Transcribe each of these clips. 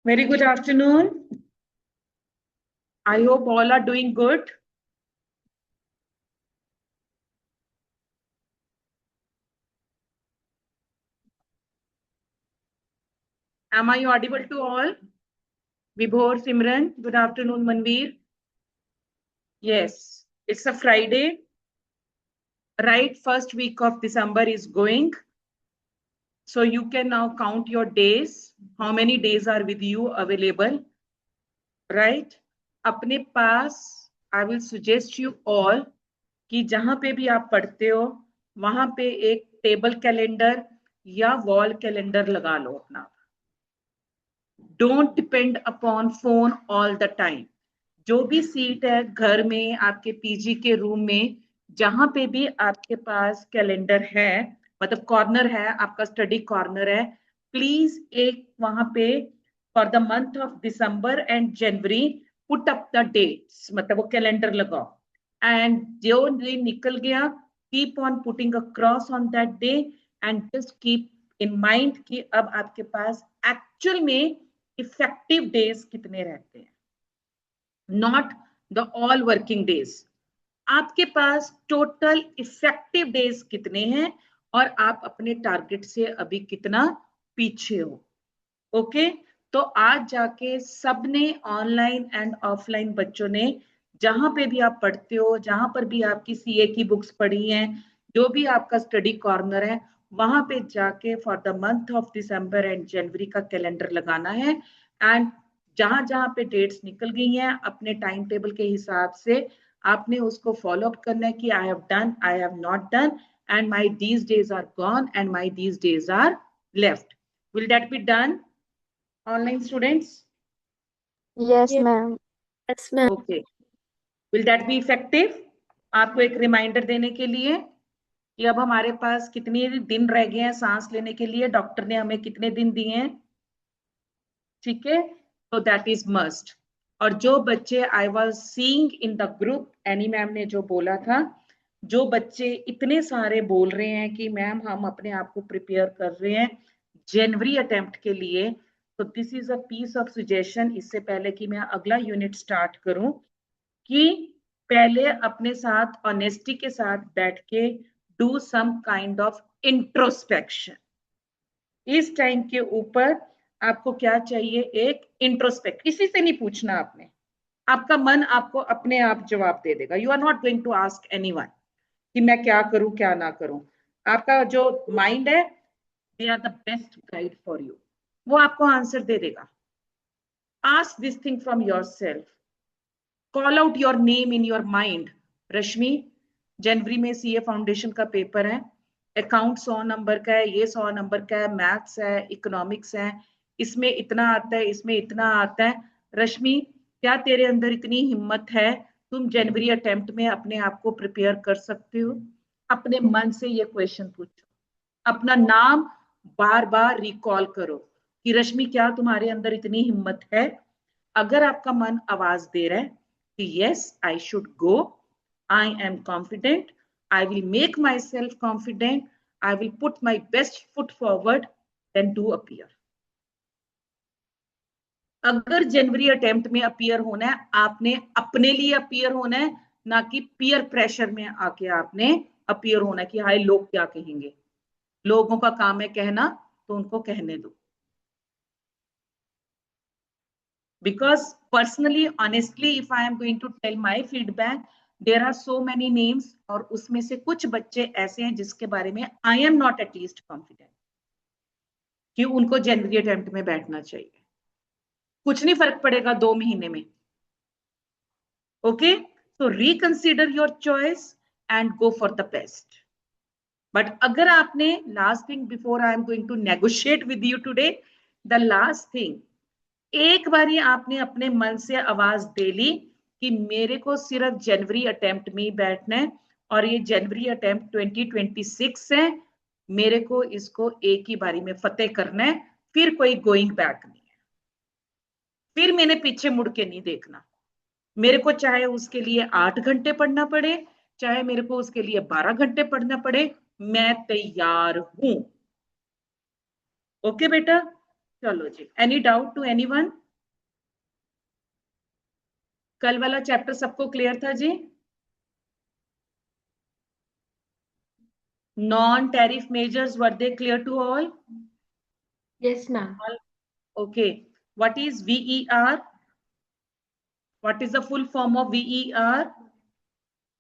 Very good afternoon. I hope all are doing good. Am I audible to all? Vibhor, Simran, good afternoon, Manveer. Yes, it's a Friday, right? First week of December is going. So you can now count your days. How many days are with you available, right? अपने पास, I will suggest you all कि जहां पे भी आप पढ़ते हो वहां पे एक टेबल कैलेंडर या वॉल कैलेंडर लगा लो अपना. Don't depend upon phone all the time. जो भी सीट है घर में, आपके पीजी के रूम में, जहां पे भी आपके पास कैलेंडर है, मतलब कॉर्नर है, आपका स्टडी कॉर्नर है, प्लीज एक वहां पे for the month of December and January put up the dates, मतलब वो कैलेंडर लगाओ. एंड जो दिन निकल गया, keep on putting a cross on that day and just keep in mind कि अब आपके पास एक्चुअल में इफेक्टिव डेज कितने रहते हैं, not the all working days. आपके पास टोटल इफेक्टिव डेज कितने हैं और आप अपने टारगेट से अभी कितना पीछे हो. ओके तो आज जाके सबने ऑनलाइन एंड ऑफलाइन बच्चों ने जहां पे भी आप पढ़ते हो, जहां पर भी आपकी सीए की बुक्स पढ़ी हैं, जो भी आपका स्टडी कॉर्नर है, वहां पे जाके for the month of December and January का कैलेंडर लगाना है. एंड जहां जहां पे डेट्स निकल गई हैं अपने टाइम टेबल के हिसाब से आपने उसको फॉलो अप करना है कि I have done, I have not done, and my these days are gone and my these days are left. Will that be done, online students? Yes, ma'am. Yes, ma'am. Okay. Will that be effective? आपको एक reminder देने के लिए कि अब हमारे पास कितने दिन रह गए हैं सांस लेने के लिए, डॉक्टर ने हमें कितने दिन दिए हैं, ठीक है? तो दैट इज मस्ट. और जो बच्चे I was seeing in the group, any ma'am ने जो बोला था, जो बच्चे इतने सारे बोल रहे हैं कि मैम हम अपने आप को प्रिपेयर कर रहे हैं जनवरी अटेम्प्ट के लिए, तो this is a piece of suggestion. इससे पहले कि मैं अगला यूनिट स्टार्ट करूं, कि पहले अपने साथ ऑनेस्टी के साथ बैठ के do some kind of introspection. इस टाइम के ऊपर आपको क्या चाहिए, एक इंट्रोस्पेक्ट. किसी से नहीं पूछना आपने, आपका मन आपको अपने आप जवाब दे देगा. You are not going to ask anyone कि मैं क्या करूं क्या ना करूं. आपका जो माइंड है, they are the best guide for you. वो आपको आंसर दे देगा. Ask this thing from yourself. Call out your name in your mind. Rashmi, जनवरी में सीए फाउंडेशन का पेपर है, अकाउंट 100 नंबर का है, ये 100 नंबर का है, मैथ्स है, इकोनॉमिक्स है, इसमें इतना आता है, इसमें इतना आता है. रश्मि, क्या तेरे अंदर इतनी हिम्मत है, तुम जनवरी अटेम्प्ट में अपने आप को प्रिपेयर कर सकते हो? अपने मन से ये क्वेश्चन पूछो, अपना नाम बार बार रिकॉल करो कि रश्मि क्या तुम्हारे अंदर इतनी हिम्मत है? अगर आपका मन आवाज दे रहा है कि yes I should go, I am confident, I will make myself confident, I will put my best foot forward, then do appear. अगर जनवरी अटेम्प्ट में अपीयर होना है, आपने अपने लिए अपीयर होना है, ना कि पीयर प्रेशर में आके आपने अपीयर होना है कि हाय लोग क्या कहेंगे. लोगों का काम है कहना, तो उनको कहने दो. Because personally, honestly, if I am going to tell my feedback, there are so many names, और उसमें से कुछ बच्चे ऐसे हैं जिसके बारे में I am not at least confident कि उनको जनवरी अटेम्प्ट में बैठना चाहिए. कुछ नहीं फर्क पड़ेगा 2 महीने में. Okay, so reconsider your choice and go for the best. But अगर आपने, last thing before I am going to negotiate with you today, the last thing, एक बारी आपने अपने मन से आवाज दे ली कि मेरे को सिर्फ जनवरी अटेम्प्ट में ही बैठना है और ये जनवरी अटेम्प्ट 2026 है, मेरे को इसको एक ही बारी में फतेह करना है, फिर कोई गोइंग बैक नहीं है, फिर मैंने पीछे मुड़ के नहीं देखना. मेरे को चाहे उसके लिए 8 घंटे पढ़ना पड़े, चाहे मेरे को उसके लिए 12 घंटे पढ़ना पड़े, मैं तैयार हूं. ओके बेटा, चलो जी, एनी डाउट टू एनीवन? कल वाला चैप्टर सबको क्लियर था जी? Non tariff measures, were they clear to all? Yes, ma'am. Okay, what is VER? What is the full form of VER?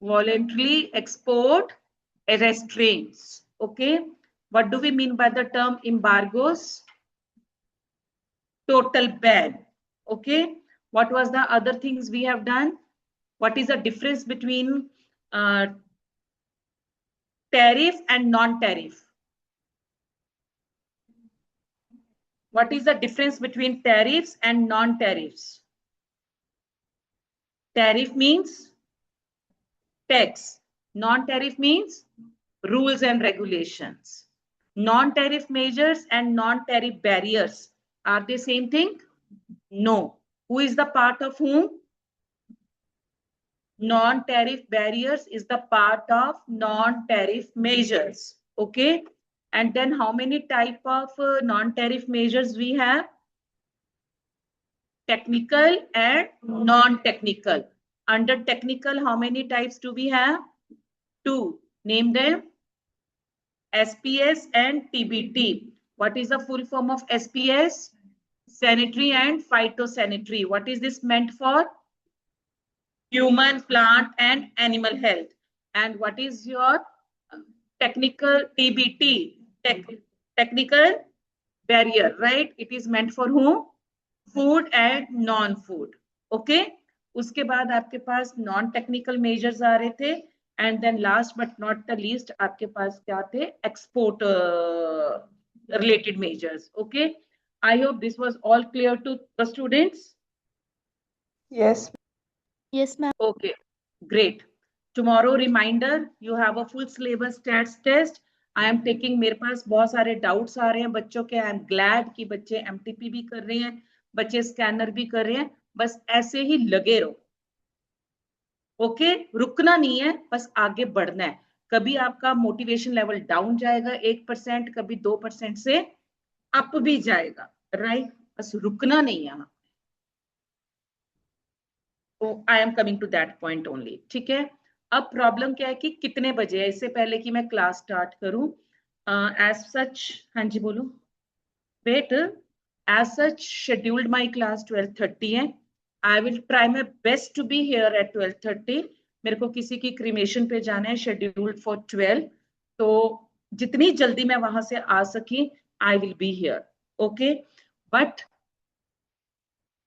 Voluntarily export restraints. Okay, what do we mean by the term embargoes? Total ban. Okay, what was the other things we have done? What is the difference between tariff and non-tariff? What is the difference between tariffs and non-tariffs? Tariff means tax. Non-tariff means rules and regulations. Non-tariff measures and non-tariff barriers, are they same thing? No. Who is the part of whom? Non-tariff barriers is the part of non-tariff measures. Okay. And then how many type of non-tariff measures we have? Technical and non-technical. Under technical, how many types do we have? Two. Name them. SPS and TBT. What is the full form of SPS? Sanitary and phytosanitary. What is this meant for? Human, plant, and animal health. And what is your technical TBT? Technical barrier, right? It is meant for whom? Food and non-food. Okay. उसके बाद आपके पास non technical measures आ रहे थे and then last but not the least आपके पास क्या थे? Export related measures. Okay, I hope this was all clear to the students. Yes. Yes, ma'am. Okay, great. Tomorrow reminder, you have a full syllabus stats test. I am taking, मेरे पास बहुत सारे doubts आ रहे हैं बच्चों के. I am glad कि बच्चे MTP भी कर रहे हैं, बच्चे स्कैनर भी कर रहे हैं. बस ऐसे ही लगे रहो. ओके, रुकना नहीं है, बस आगे बढ़ना है. कभी आपका मोटिवेशन लेवल डाउन जाएगा 1%, कभी 2% से अप भी जाएगा, राइट? बस रुकना नहीं है. तो I am coming to that point only. ठीक है, अब प्रॉब्लम क्या है कि कितने बजे है, इससे पहले कि मैं क्लास स्टार्ट करूं. एज सच, हाँ जी बोलो. Wait, as such scheduled my class 12:30 है. I will try my best to be here at 12:30. मेरे को किसी की क्रीमेशन पे जाना है, शेड्यूल्ड फॉर 12. तो जितनी जल्दी मैं वहां से आ सकी I will be here. Okay, but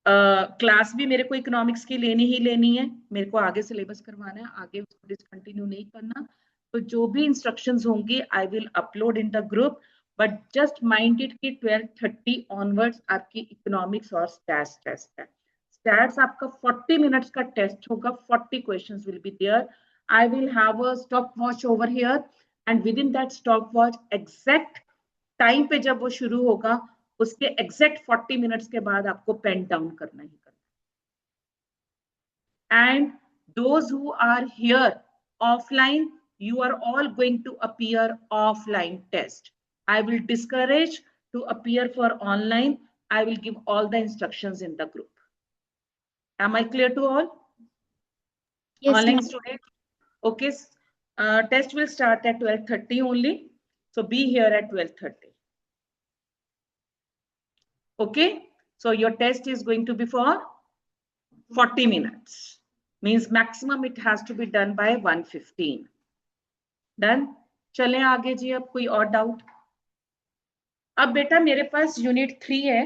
class भी मेरे को इकोनॉमिक्स की लेनी ही लेनी है. मेरे को आगे सिलेबस करवाना है, आगे उसको डिसकंटिन्यू नहीं करना. तो जो भी इंस्ट्रक्शंस होंगी I will upload in the group. But just mind it कि 12:30 ऑनवर्ड्स आपकी इकोनॉमिक्स और स्टैट्स टेस्ट है. स्टैट्स आपका 40 मिनट्स का टेस्ट होगा. 40 questions will be there. I will have a stopwatch over here and within that stopwatch exact time पे जब वो शुरू होगा उसके एग्जैक्ट 40 मिनट्स के बाद आपको पेन डाउन करना ही करना. And those who are here offline, you are all going to appear offline test. I will discourage to appear for online. I will give all the instructions in the group. Am I clear to all? Yes, Online ma'am. student. Okay, test will start at 12:30 only. So be here at 12:30. Okay, so your test is going to be for 40 minutes. Means maximum it has to be done by 1:15. Done? चलें आगे जी. अब कोई और doubt? अब बेटा मेरे पास unit 3 है.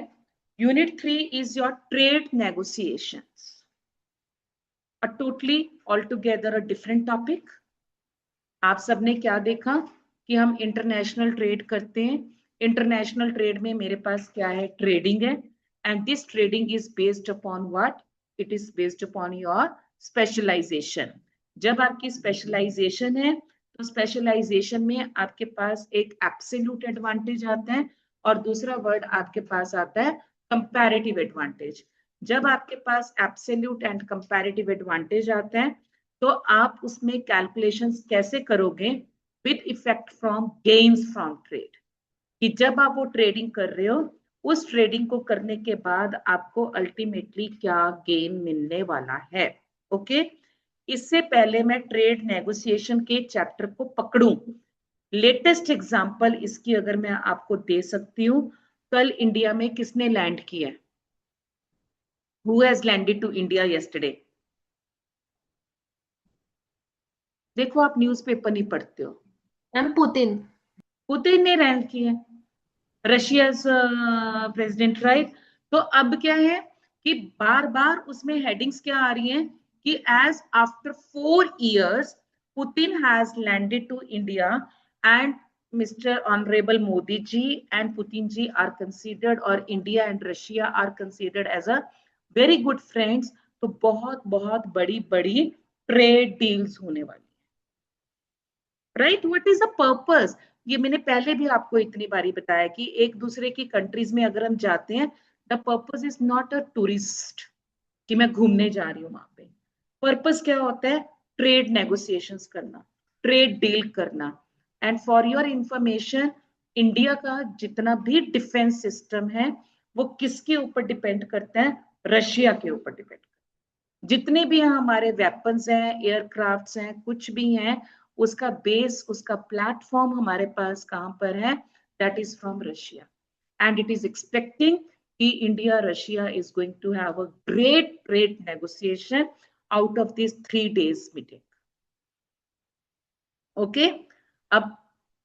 Unit 3 is your trade negotiations. A totally all together a different topic. आप सबने क्या देखा कि हम इंटरनेशनल ट्रेड करते हैं. इंटरनेशनल ट्रेड में मेरे पास क्या है? ट्रेडिंग है. And this trading is based upon what? It is based upon your specialization. जब आपकी स्पेशलाइजेशन है तो स्पेशलाइजेशन में आपके पास एक एब्सोल्यूट एडवांटेज आता है और दूसरा वर्ड आपके पास आता है कंपैरेटिव एडवांटेज. जब आपके पास एब्सोल्यूट एंड कंपैरेटिव एडवांटेज आता है तो आप उसमें कैलकुलेशंस कैसे करोगे? With effect from gains from trade. कि जब आप वो ट्रेडिंग कर रहे हो उस ट्रेडिंग को करने के बाद आपको अल्टीमेटली क्या गेन मिलने वाला है। ओके, इससे पहले मैं ट्रेड नेगोशिएशन के चैप्टर को पकड़ूं, लेटेस्ट एग्जांपल इसकी अगर मैं आपको दे सकती हूँ, कल इंडिया में किसने लैंड किया है? Who has landed to India yesterday? देखो आप न्यूज़पेपर नहीं पढ़ते हो। Ma'am Putin. पुतिन ने लैंड किया, रशिया प्रेसिडेंट, राइट। तो अब क्या है कि बार बार उसमें हेडिंग्स क्या आ रही हैं कि as after 4 years Putin has landed to India and mister honourable Modi ji and Putin ji are considered, और India and Russia are considered as a very good friends. तो बहुत बहुत बड़ी बड़ी ट्रेड डील्स होने वाली, right. What is the purpose? ये मैंने पहले भी आपको इतनी बारी बताया कि एक दूसरे की कंट्रीज में अगर हम जाते हैं, the purpose is not a tourist कि मैं घूमने जा रही हूँ वहां पे। पर्पस क्या होता है? ट्रेड नेगोशिएशंस करना, ट्रेड डील करना। And for your information, India का जितना भी डिफेंस सिस्टम है वो किसके ऊपर डिपेंड करता है? रशिया के ऊपर डिपेंड। जितने भी हमारे वेपन्स हैं, एयरक्राफ्ट्स हैं, कुछ भी हैं, उसका बेस, उसका प्लेटफॉर्म हमारे पास कहां पर है? That is from Russia. And it is expecting कि India Russia is going to have a great trade negotiation out of this 3 days meeting. Okay, अब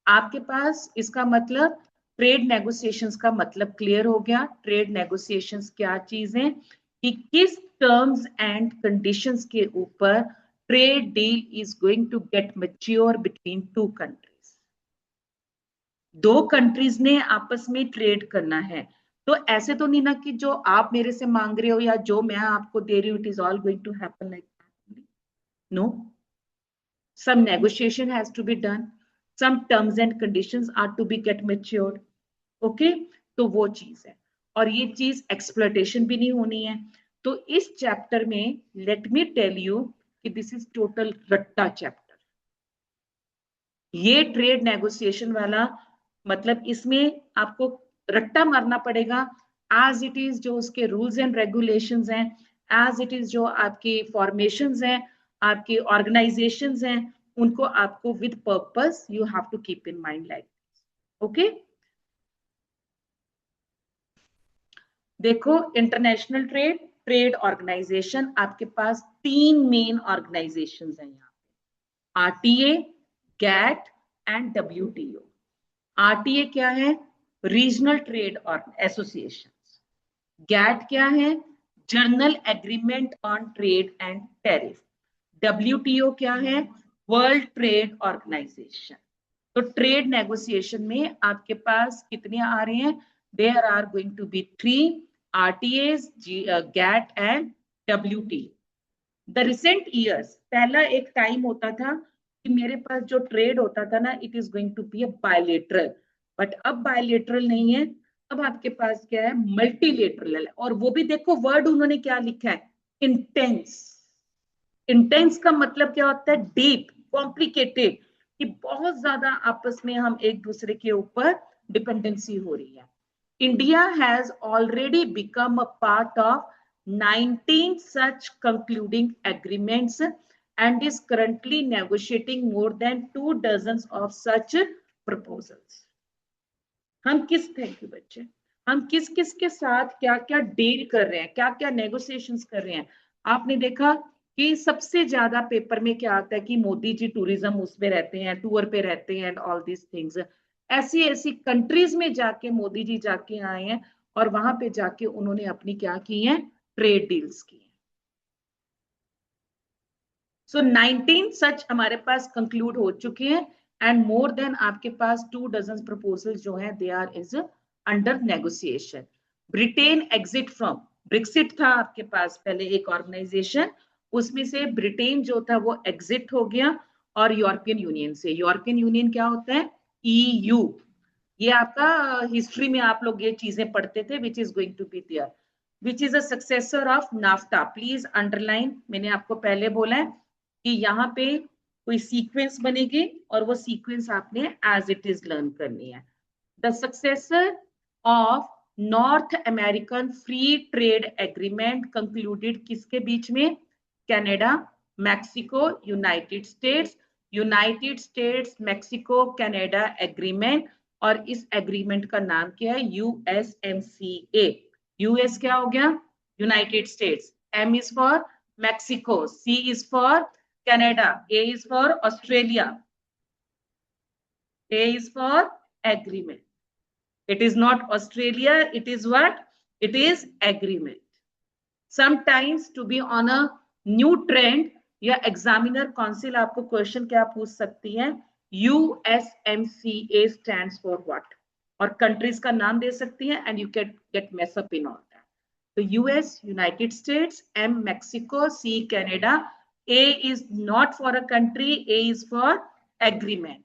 आपके पास इसका मतलब ट्रेड नेगोशिएशंस का मतलब क्लियर हो गया। ट्रेड नेगोशिएशंस क्या चीज है कि किस टर्म्स एंड कंडीशंस के ऊपर trade deal is going to get mature between 2 countries। 2 countries ने आपस में ट्रेड करना है। तो ऐसे तो नहीं ना कि जो आप मेरे से मांग रहे हो या जो मैं आपको दे रही हूँ, it is all going to happen like that. No, some negotiation has to be done, some terms and conditions are to be get matured। okay, तो वो चीज है, और ये चीज एक्सप्लॉयटेशन भी नहीं होनी है। तो इस चैप्टर में लेट मी टेल यू कि दिस इज टोटल रट्टा चैप्टर। ये ट्रेड नेगोशिएशन वाला मतलब इसमें आपको रट्टा मारना पड़ेगा एज इट इज, जो उसके रूल्स एंड रेगुलेशंस हैं, एज इट इज जो आपकी फॉर्मेशंस हैं, आपकी ऑर्गेनाइजेशंस हैं, उनको आपको with purpose you have to keep in mind like. Okay, देखो इंटरनेशनल ट्रेड ट्रेड ऑर्गेनाइजेशन, आपके पास 3 मेन ऑर्गेनाइजेशंस हैं यहाँ पे, RTA, GATT and WTO. RTA क्या है? Regional trade association. गैट क्या है? General agreement on trade and tariff. WTO क्या है? World trade organization. तो ट्रेड नेगोशिएशन में आपके पास कितने आ रहे हैं? There are going to be 3 RTAs, GATT and WTO। The recent years, पहला एक टाइम होता था कि मेरे पास जो ट्रेड होता था ना, it is going to be a bilateral, but अब बायलेटरल नहीं है, अब आपके पास क्या है? मल्टीलेटरल है। और वो भी देखो वर्ड उन्होंने क्या लिखा है? इंटेंस। इंटेंस का मतलब क्या होता है? डीप, कॉम्प्लिकेटेड, कि बहुत ज्यादा आपस में हम एक दूसरे के ऊपर डिपेंडेंसी हो रही है। India has already become a part of 19 such concluding agreements and is currently negotiating more than 2 dozens of such proposals। हम किस, थैंक यू बच्चे, हम किस किस के साथ क्या क्या डील कर रहे हैं, क्या क्या नेगोशिएशंस कर रहे हैं। आपने देखा कि सबसे ज्यादा पेपर में क्या आता है कि मोदी जी टूरिज्म उसमें रहते हैं, टूर पे रहते हैं एंड ऑल दीज थिंग्स। ऐसी ऐसी कंट्रीज में जाके मोदी जी जाके आए हैं और वहां पे जाके उन्होंने अपनी क्या की है? ट्रेड डील्स की है। सो 19 सच हमारे पास कंक्लूड हो चुके हैं एंड मोर देन आपके पास 2 डजन प्रपोजल जो है they are is under negotiation. Britain exit from, Brexit था आपके पास पहले एक ऑर्गेनाइजेशन, उसमें से ब्रिटेन जो था वो एग्जिट हो गया और यूरोपियन यूनियन से। यूरोपियन यूनियन क्या होता है? EU। ये आपका हिस्ट्री में आप लोग ये चीजें पढ़ते थे, which is going to be there, which is a successor of NAFTA. Please underline, मैंने आपको पहले बोला है कि यहाँ पे कोई सीक्वेंस बनेगी और वो सीक्वेंस आपने एज इट इज लर्न करनी है। The successor of north American free trade agreement concluded किसके बीच में? Canada, Mexico, United states, Mexico, Canada agreement. और इस एग्रीमेंट का नाम क्या है? USMCA। यूएस क्या हो गया? United states, M is for Mexico, C is for Canada, A is for Australia, A is for agreement. It is not Australia, it is what? It is agreement. Sometimes to be on a new trend, या examiner council आपको question क्या पूछ सकती है? USMCA stands for what? और countries का नाम दे सकती है and you can get mess up in all that. तो US United states, M Mexico, C Canada, A is not for a country, A is for agreement.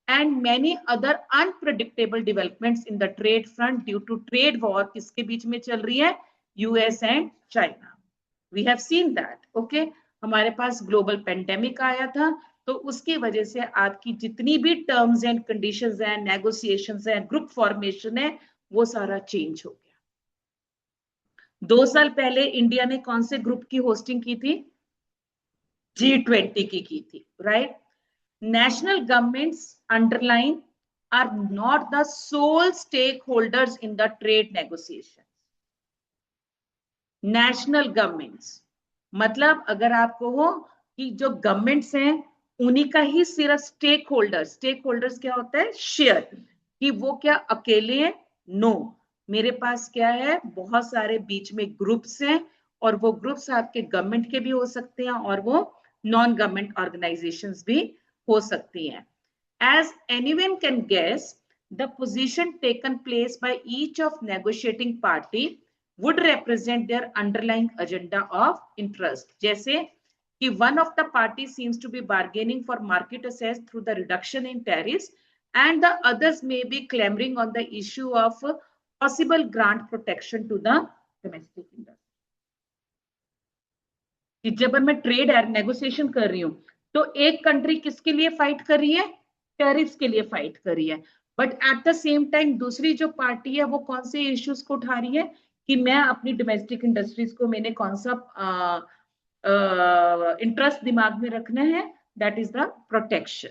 And many other unpredictable developments in the trade front due to trade war किसके बीच में चल रही है? US and China. We have seen that, okay? हमारे पास global pandemic आया था, तो उसकी वजह से आपकी जितनी भी टर्म्स एंड कंडीशंस हैं, नेगोशिएशंस हैं, ग्रुप फॉर्मेशन है, वो सारा चेंज हो गया। 2 साल पहले इंडिया ने कौन से ग्रुप की होस्टिंग की थी? G20 की थी, right? National governments, underline, are not the sole stakeholders in the trade negotiations. National governments मतलब अगर आपको हो कि जो गवर्नमेंट्स हैं उन्हीं का ही सिर्फ स्टेक होल्डर्स क्या होता है? शेयर, कि वो क्या अकेले हैं? नो, मेरे पास क्या है? बहुत सारे बीच में ग्रुप्स हैं, और वो ग्रुप्स आपके गवर्नमेंट के भी हो सकते हैं और वो नॉन गवर्नमेंट ऑर्गेनाइजेशंस भी हो सकती हैं। As anyone can guess, the position taken place by each of negotiating party would represent their underlying agenda of interest. जैसे कि one of the parties seems to be bargaining for market access through the reduction in tariffs, and the others may be clamoring on the issue of possible grant protection to the domestic industry. कि जब मैं trade negotiation कर रही हूं तो एक country किसके लिए फाइट कर रही है? टैरिफ्स के लिए फाइट कर रही है, but at the same time दूसरी जो पार्टी है वो कौन से इश्यूज को उठा रही है कि मैं अपनी डोमेस्टिक इंडस्ट्रीज को मैंने कौन सा इंटरेस्ट दिमाग में रखना है? That is the protection.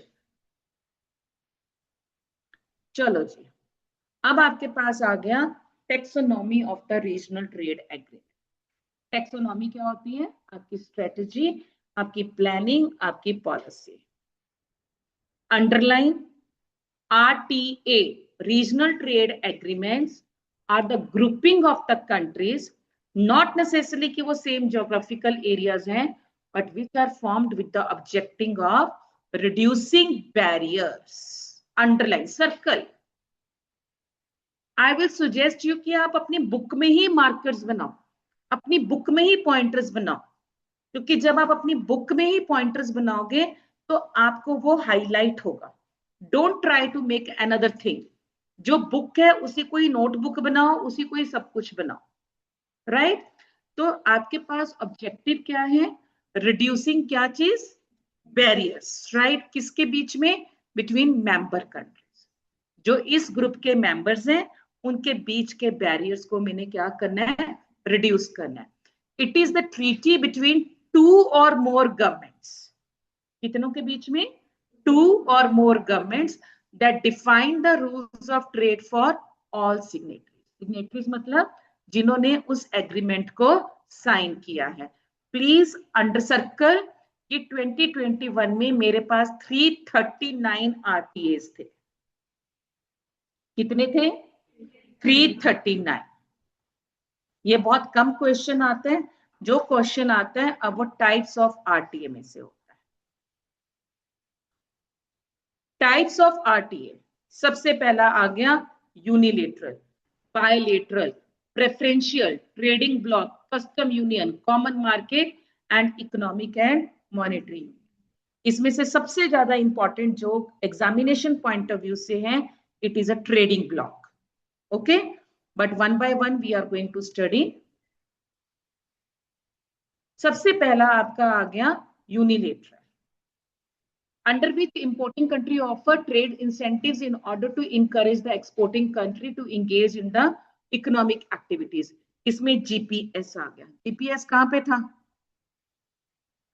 चलो जी, अब आपके पास आ गया taxonomy of the regional trade agreement. Taxonomy क्या होती है? आपकी स्ट्रेटजी, आपकी प्लानिंग, आपकी policy. Underline, RTA, regional trade agreements, are the grouping of the countries, not necessarily कि वो same geographical areas हैं, but which are formed with the objective of reducing barriers. Underline, circle. I will suggest you कि आप अपनी book में ही markers बनाओ, अपनी book में ही पॉइंटर्स बनाओ, क्योंकि जब आप अपनी बुक में ही पॉइंटर्स बनाओगे तो आपको वो हाईलाइट होगा। Don't try to make another thing. जो बुक है उसी को ही नोटबुक बनाओ, उसी को ही सब कुछ बनाओ, राइट? तो आपके पास ऑब्जेक्टिव क्या है? रिड्यूसिंग क्या चीज? Barriers, right? किसके बीच में? Between member countries. जो इस ग्रुप के मेंबर्स हैं उनके बीच के बैरियर्स को मैंने क्या करना है? रिड्यूस करना है। It is the treaty between 2 और मोर गवर्नमेंट्स। कितनों के बीच में? 2 or more governments that define the rules of trade for all signatories. Signatories मतलब जिन्होंने उस एग्रीमेंट को साइन किया है। प्लीज अंडर सर्कल कि 2021 में मेरे पास 339 RTAs थे। कितने थे? 339। ये बहुत कम क्वेश्चन आते हैं, जो क्वेश्चन आता है अब वो टाइप्स ऑफ RTA में से होता है। टाइप्स ऑफ RTA, सबसे पहला आ गया unilateral, bilateral, preferential, trading block, custom union, common market and economic and monetary. इसमें से सबसे ज्यादा इंपॉर्टेंट जो एग्जामिनेशन पॉइंट ऑफ व्यू से है, it is a trading block. Okay, but one by one we are going to study. सबसे पहला आपका आ गया unilateral, under which importing country offer trade incentives in order to encourage the exporting country to engage in the economic activities, इसमें GPS आ गया। GPS कहां पे था,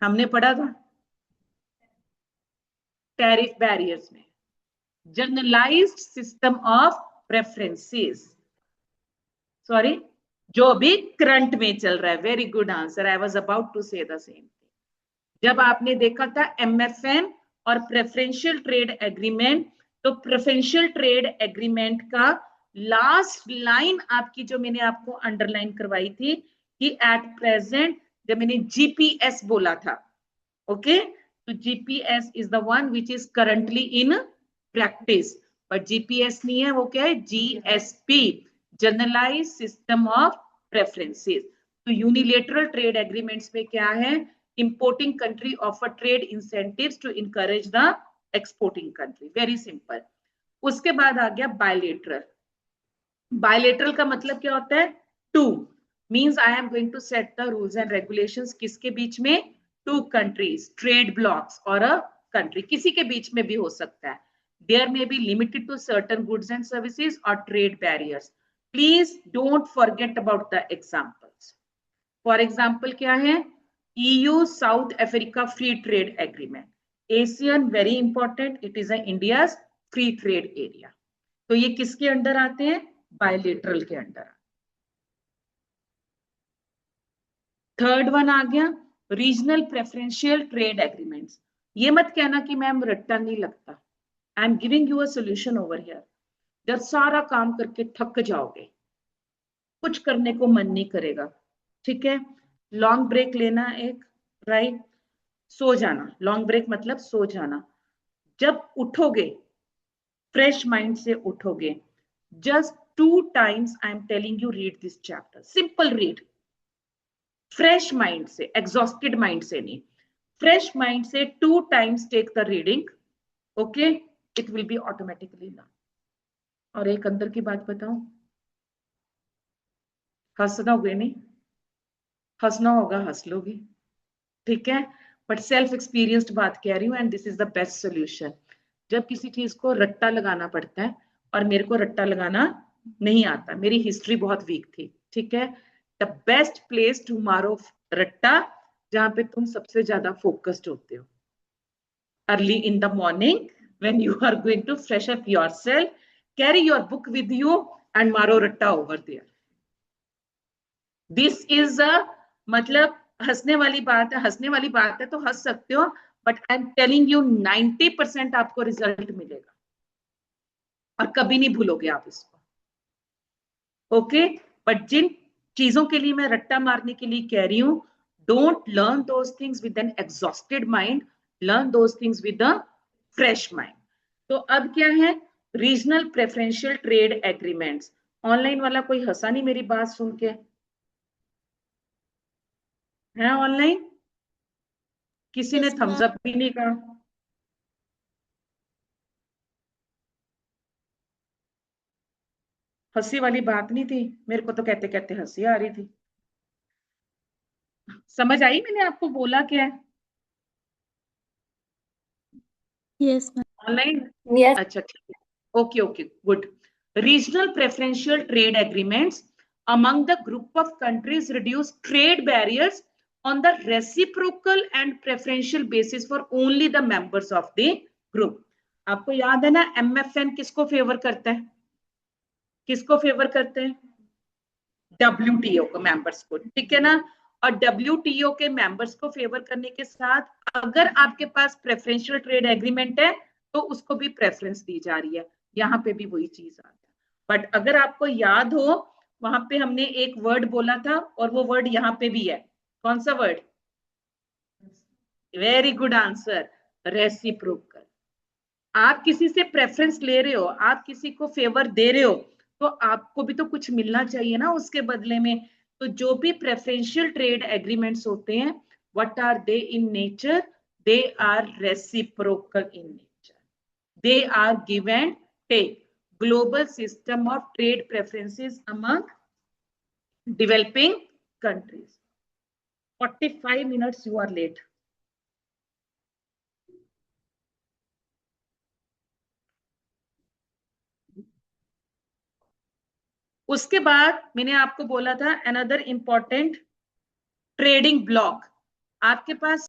हमने पढ़ा था टैरिफ बैरियर्स में। Generalised system of preferences, sorry, जो अभी करंट में चल रहा है। Very good answer, I was about to say the same. जब आपने देखा था एमएफएन और प्रेफरेंशियल ट्रेड एग्रीमेंट, तो प्रेफरेंशियल ट्रेड एग्रीमेंट का लास्ट लाइन आपकी जो मैंने आपको अंडरलाइन करवाई थी कि एट प्रेजेंट, जब मैंने जीपीएस बोला था, ओके, तो GPS is the one which is currently in practice, but GPS नहीं है, वो क्या है, GSP, generalise system of preferences. तो यूनिलेटरल ट्रेड एग्रीमेंट्स में क्या है, importing country offer trade incentives to encourage the exporting country, very simple। उसके बाद आ गया बायलेटरल। बायलेटरल का मतलब क्या होता है, to, means I am going to set the rules and regulations, किसके बीच में, टू कंट्रीज, ट्रेड ब्लॉक्स और अ कंट्री, किसी के बीच में भी हो सकता है। There may be limited to certain goods and services और trade barriers. Please don't forget about the examples. For example क्या है, EU South Africa Free Trade Agreement, ASEAN, very important, it is a India's free trade area। तो ये किसके under आते हैं, bilateral के under. Third one आ गया regional preferential trade agreements. ये मत कहना कि मैम रट्टा नहीं लगता, I am giving you a solution over here. जब सारा काम करके थक जाओगे, कुछ करने को मन नहीं करेगा, ठीक है, लॉन्ग ब्रेक लेना एक, राइट, सो जाना, लॉन्ग ब्रेक मतलब सो जाना। जब उठोगे, फ्रेश माइंड से उठोगे, just 2 times I am telling you read this chapter, simple read, fresh mind से, एग्जॉस्टेड माइंड से नहीं, फ्रेश माइंड से 2 times take the reading, okay, it will be automatically learn. और एक अंदर की बात बताऊं, हंसोगे नहीं, हंसना होगा हंस लोगे, ठीक है, बट सेल्फ एक्सपीरियंस्ड बात कह रही हूँ, and this is the best solution. जब किसी चीज को रट्टा लगाना पड़ता है, और मेरे को रट्टा लगाना नहीं आता, मेरी हिस्ट्री बहुत वीक थी, ठीक है, द बेस्ट प्लेस टू मारो रट्टा, जहां पे तुम सबसे ज्यादा फोकस्ड होते हो, early in the morning when you are going to fresh up yourself, carry your book with you and मारो रट्टा over there. This is a, मतलब हंसने वाली बात है, हंसने वाली बात है तो हंस सकते हो, but I am telling you 90% आपको रिजल्ट मिलेगा, और कभी नहीं भूलोगे आप इसको, ओके। बट जिन चीजों के लिए मैं रट्टा मारने के लिए कह रही हूं, don't learn those things with an exhausted mind, learn those things with a fresh mind. तो अब क्या है, regional preferential trade agreements. Online वाला कोई हंसा नहीं मेरी बात सुन के, है ऑनलाइन, किसी ने Yes, थम्स ma'am. अप भी नहीं कहा, हंसी वाली बात नहीं थी, मेरे को तो कहते कहते हंसी आ रही थी। समझ आई मैंने आपको बोला क्या है, Yes, ma'am. Online, Yes. अच्छा ठीक है, okay okay good. Regional preferential trade agreements among the group of countries reduce trade barriers on the reciprocal and preferential basis for only the members of the group। आपको याद है ना, MFN किसको favour करता है, किसको फेवर करते हैं, डब्ल्यूटीओ को मेंबर्स को, ठीक है ना। और डब्ल्यूटीओ के मेंबर्स को फेवर करने के साथ अगर आपके पास प्रेफरेंशियल ट्रेड एग्रीमेंट है तो उसको भी प्रेफरेंस दी जा रही है, यहाँ पे भी वही चीज आ गया। बट अगर आपको याद हो, वहां पे हमने एक वर्ड बोला था, और वो वर्ड यहाँ पे भी है, कौन सा word, very good answer, reciprocal. आप किसी से प्रेफरेंस ले रहे हो, आप किसी को फेवर दे रहे हो, तो आपको भी तो कुछ मिलना चाहिए ना उसके बदले में। तो जो भी प्रेफरेंशियल ट्रेड एग्रीमेंट्स होते हैं, what are they in nature, they are reciprocal in nature, they are give and take, global system of trade preferences among developing countries। 45 minutes you are late। उसके बाद मैंने आपको बोला था अनदर इंपॉर्टेंट ट्रेडिंग ब्लॉक। आपके पास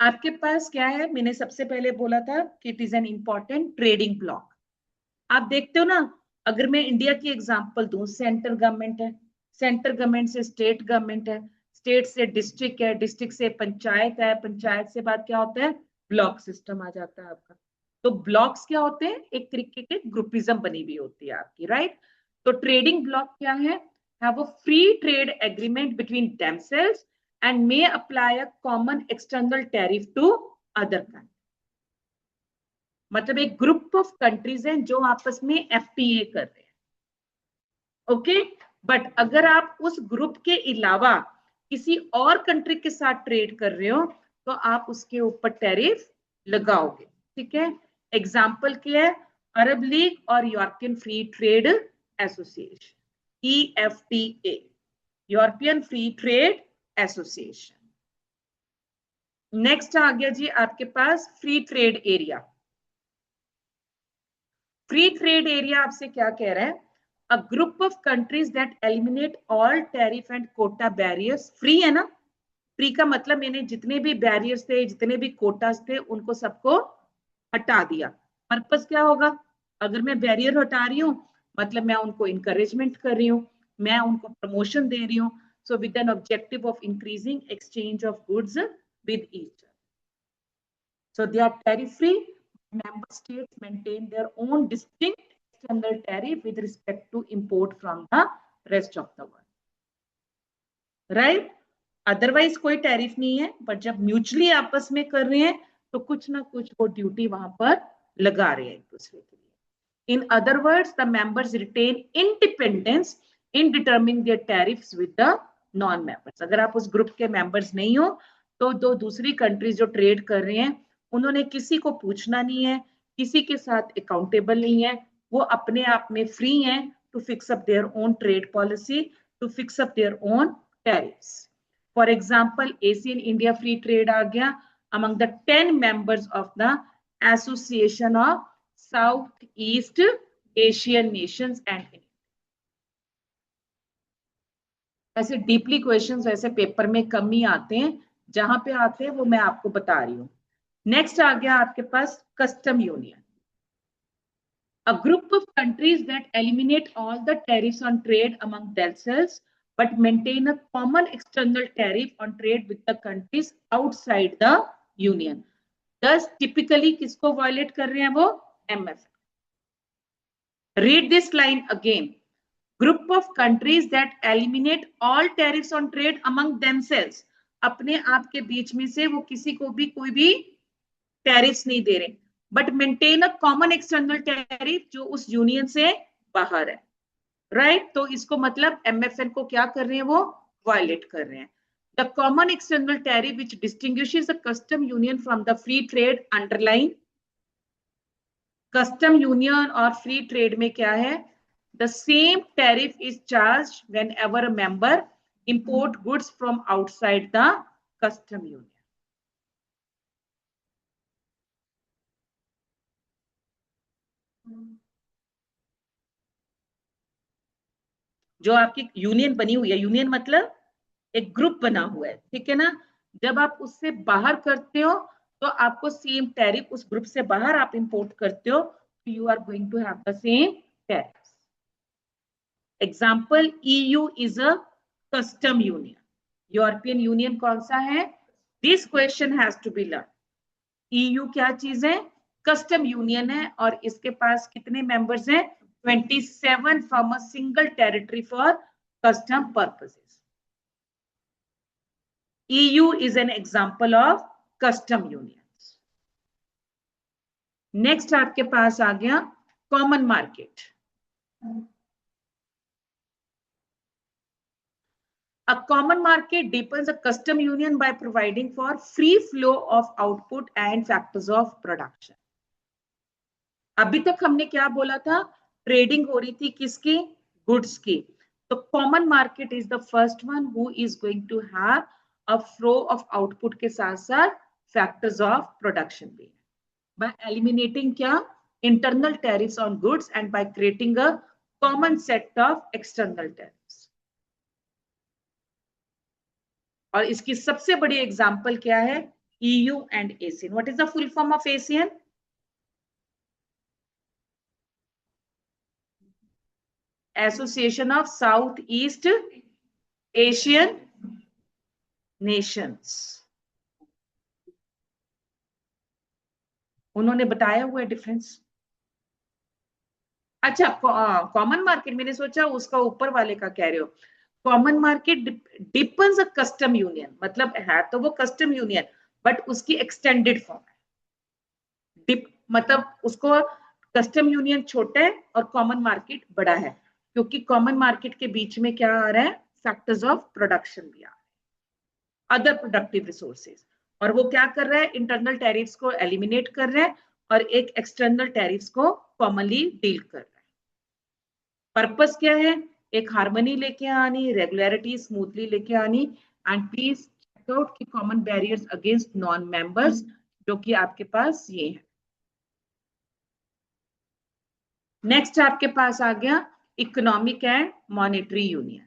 आपके पास क्या है, मैंने सबसे पहले बोला था कि it is an important trading block. आप देखते हो ना, अगर मैं इंडिया की एग्जांपल दूं, सेंट्रल गवर्नमेंट है, सेंट्रल गवर्नमेंट से स्टेट गवर्नमेंट है, स्टेट से डिस्ट्रिक्ट है, डिस्ट्रिक्ट से पंचायत है, पंचायत से बाद क्या होता है, ब्लॉक सिस्टम आ जाता है आपका। तो ब्लॉक्स क्या होते हैं, एक तरीके के ग्रुपिज्म बनी हुई होती है आपकी, राइट। तो ट्रेडिंग ब्लॉक क्या है, have a free trade agreement between themselves and may apply a common external tariff to other countries। मतलब एक ग्रुप ऑफ कंट्रीज हैं जो आपस में एफटीए कर रहे हैं, ओके। बट अगर आप उस ग्रुप के अलावा किसी और कंट्री के साथ ट्रेड कर रहे हो तो आप उसके ऊपर टैरिफ लगाओगे, ठीक है। एग्जाम्पल क्या है, अरब लीग और European free trade association, EFTA, European free trade association. Next आ गया जी आपके पास free trade area. Free trade area आपसे क्या कह रहा है, a group of countries that eliminate all tariff and quota barriers. Free है ना, फ्री का मतलब मैंने जितने भी बैरियर्स थे, जितने भी कोटास थे, उनको सबको हटा दिया। पर्पस क्या होगा, अगर मैं बैरियर हटा रही हूँ मतलब मैं उनको इंकरेजमेंट कर रही हूँ, मैं उनको प्रमोशन दे रही हूँ। So with an objective of increasing exchange of goods with each. So they are tariff free. Member states maintain their own distinct external tariff with respect to import from the rest of the world. Right? Otherwise कोई tariff नहीं है, but जब mutually आपस में कर रहे हैं तो कुछ ना कुछ वो ड्यूटी वहां पर लगा रहे हैं एक दूसरे के लिए। In other words, the members retain independence in determining their tariffs with the non members. अगर आप उस ग्रुप के मेंबर्स नहीं हो तो दो दूसरी कंट्रीज जो ट्रेड कर रहे हैं उन्होंने किसी को पूछना नहीं है, किसी के साथ अकाउंटेबल नहीं है, वो अपने आप में फ्री हैं to fix up their own trade policy, to fix up their own tariffs. For example Asian India free trade आ गया among the 10 members of the Association of Southeast Asian Nations and ऐसे deeply questions वैसे paper में कम ही आते हैं, जहां पे आते हैं वो मैं आपको बता रही हूँ। नेक्स्ट आ गया आपके पास custom union. A group of countries that eliminate all the tariffs on trade among themselves but maintain a common external tariff on trade with the countries outside the union. Thus typically किसको violate कर रहे हैं वो, MFN. Read this line again. Group of countries that eliminate all tariffs on trade among themselves. अपने आप के बीच में से वो किसी को भी कोई भी टैरिफ्स नहीं दे रहे, but maintain a common external tariff जो उस यूनियन से बाहर है, राइट। तो इसको मतलब एमएफएन को क्या कर रहे हैं, वो वायलेट कर रहे हैं। The common external tariff which distinguishes the custom union from the free trade underline. Custom union और फ्री ट्रेड में क्या है, the same tariff is charge when ever a member import goods from outside the custom union. जो आपकी union बनी हुई है, यूनियन मतलब एक ग्रुप बना हुआ है, ठीक है ना। जब आप उससे बाहर करते हो तो आपको सेम टैरिफ, उस ग्रुप से बाहर आप इंपोर्ट करते हो तो you are going to have the same tariff. Example, EU is a custom union. European Union कौन सा है, this question has to be learn. EU क्या चीज है, कस्टम यूनियन है, और इसके पास कितने मेंबर्स हैं, 27 from a single territory for custom purposes. EU is an example of custom unions. Next आपके पास आ गया common market. A common market deepens a custom union by providing for free flow of output and factors of production. अभी तक हमने क्या बोला था? ट्रेडिंग हो रही थी किसकी? गुड्स की. तो common market is the first one who is going to have a flow of output के साथ साथ फैक्टर्स ऑफ प्रोडक्शन भी. By eliminating क्या? Internal tariffs on goods and by creating a common set of external tariffs. और इसकी सबसे बड़ी example क्या है? EU and ASEAN. What is the full form of ASEAN? Association of Southeast Asian Nations. उन्होंने बताया हुआ है डिफरेंस. अच्छा, कॉमन मार्केट मैंने सोचा उसका ऊपर वाले का कह रहे हो. कॉमन मार्केट डिपेंड्स अ कस्टम यूनियन, मतलब है तो वो कस्टम यूनियन बट उसकी एक्सटेंडेड फॉर्म है. मतलब उसको कस्टम यूनियन छोटा है और कॉमन मार्केट बड़ा है, क्योंकि कॉमन मार्केट के बीच में क्या आ रहा है? फैक्टर्स ऑफ प्रोडक्शन भी आ रहा है, अदर प्रोडक्टिव रिसोर्सेज. और वो क्या कर रहा है? इंटरनल टैरिफ्स को एलिमिनेट कर रहा है और एक एक्सटर्नल टैरिफ्स को कॉमनली डील कर रहा है. पर्पस क्या है? एक हार्मनी लेके आनी, रेगुलरिटी स्मूथली लेके आनी एंड प्लीज चेक आउट की common barriers against non members जो कि आपके पास ये है. नेक्स्ट आपके पास आ गया economic and monetary union.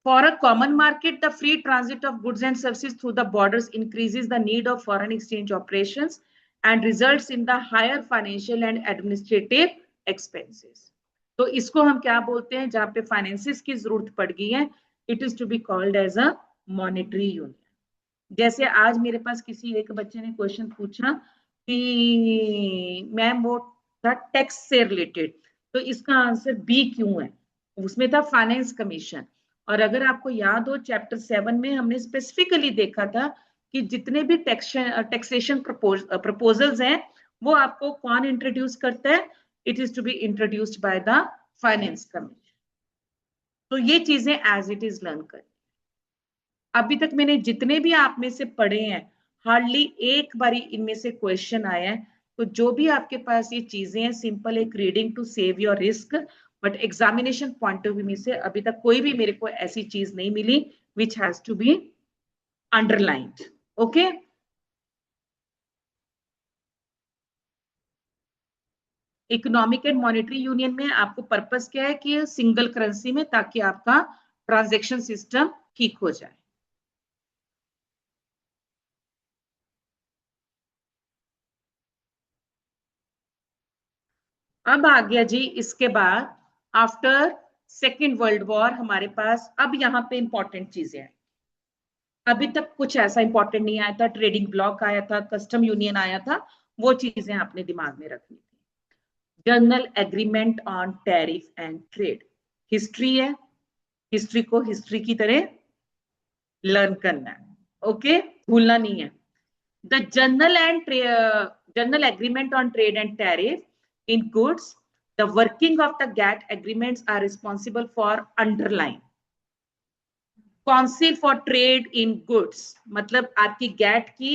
For a common market, the free transit of goods and services through the borders increases the need of foreign exchange operations and results in the higher financial and administrative expenses. तो इसको हम क्या बोलते हैं? जहां पे finances की जरूरत पड़ गई है, it is to be called as a monetary union. जैसे आज मेरे पास किसी एक बच्चे ने क्वेश्चन पूछा कि मैम वो था टैक्स से रिलेटेड, तो इसका आंसर बी क्यों है? उसमें था फाइनेंस कमीशन. और अगर आपको याद हो चैप्टर 7 में हमने स्पेसिफिकली देखा था कि जितने भी टैक्सेशन प्रपोजल्स हैं वो आपको कौन इंट्रोड्यूस करता है? It is to be introduced by the finance commission. तो ये चीजें एज इट इज लर्न करें. अभी तक मैंने जितने भी आप में से पढ़े हैं हार्डली एक बारी इनमें से क्वेश्चन आया है. तो जो भी आपके पास ये चीजें हैं, सिंपल एक reading to save your risk, but examination point of view में से अभी तक कोई भी मेरे को ऐसी चीज नहीं मिली which has to be underlined. Okay, economic and monetary union में आपको पर्पस क्या है? कि सिंगल करेंसी में, ताकि आपका ट्रांजैक्शन सिस्टम ठीक हो जाए. अब आ गया जी इसके बाद आफ्टर सेकेंड वर्ल्ड वॉर हमारे पास अब यहाँ पे इंपॉर्टेंट चीजें हैं. अभी तक कुछ ऐसा इंपॉर्टेंट नहीं आया था. ट्रेडिंग ब्लॉक आया था, कस्टम यूनियन आया था, वो चीजें आपने दिमाग में रखनी थी. General agreement on tariff and trade history है. हिस्ट्री को हिस्ट्री की तरह लर्न करना है. ओके, भूलना नहीं है. The general agreement on trade and tariff in goods, the working of the GATT agreements are responsible for underlying council for trade in goods. मतलब आपकी GATT की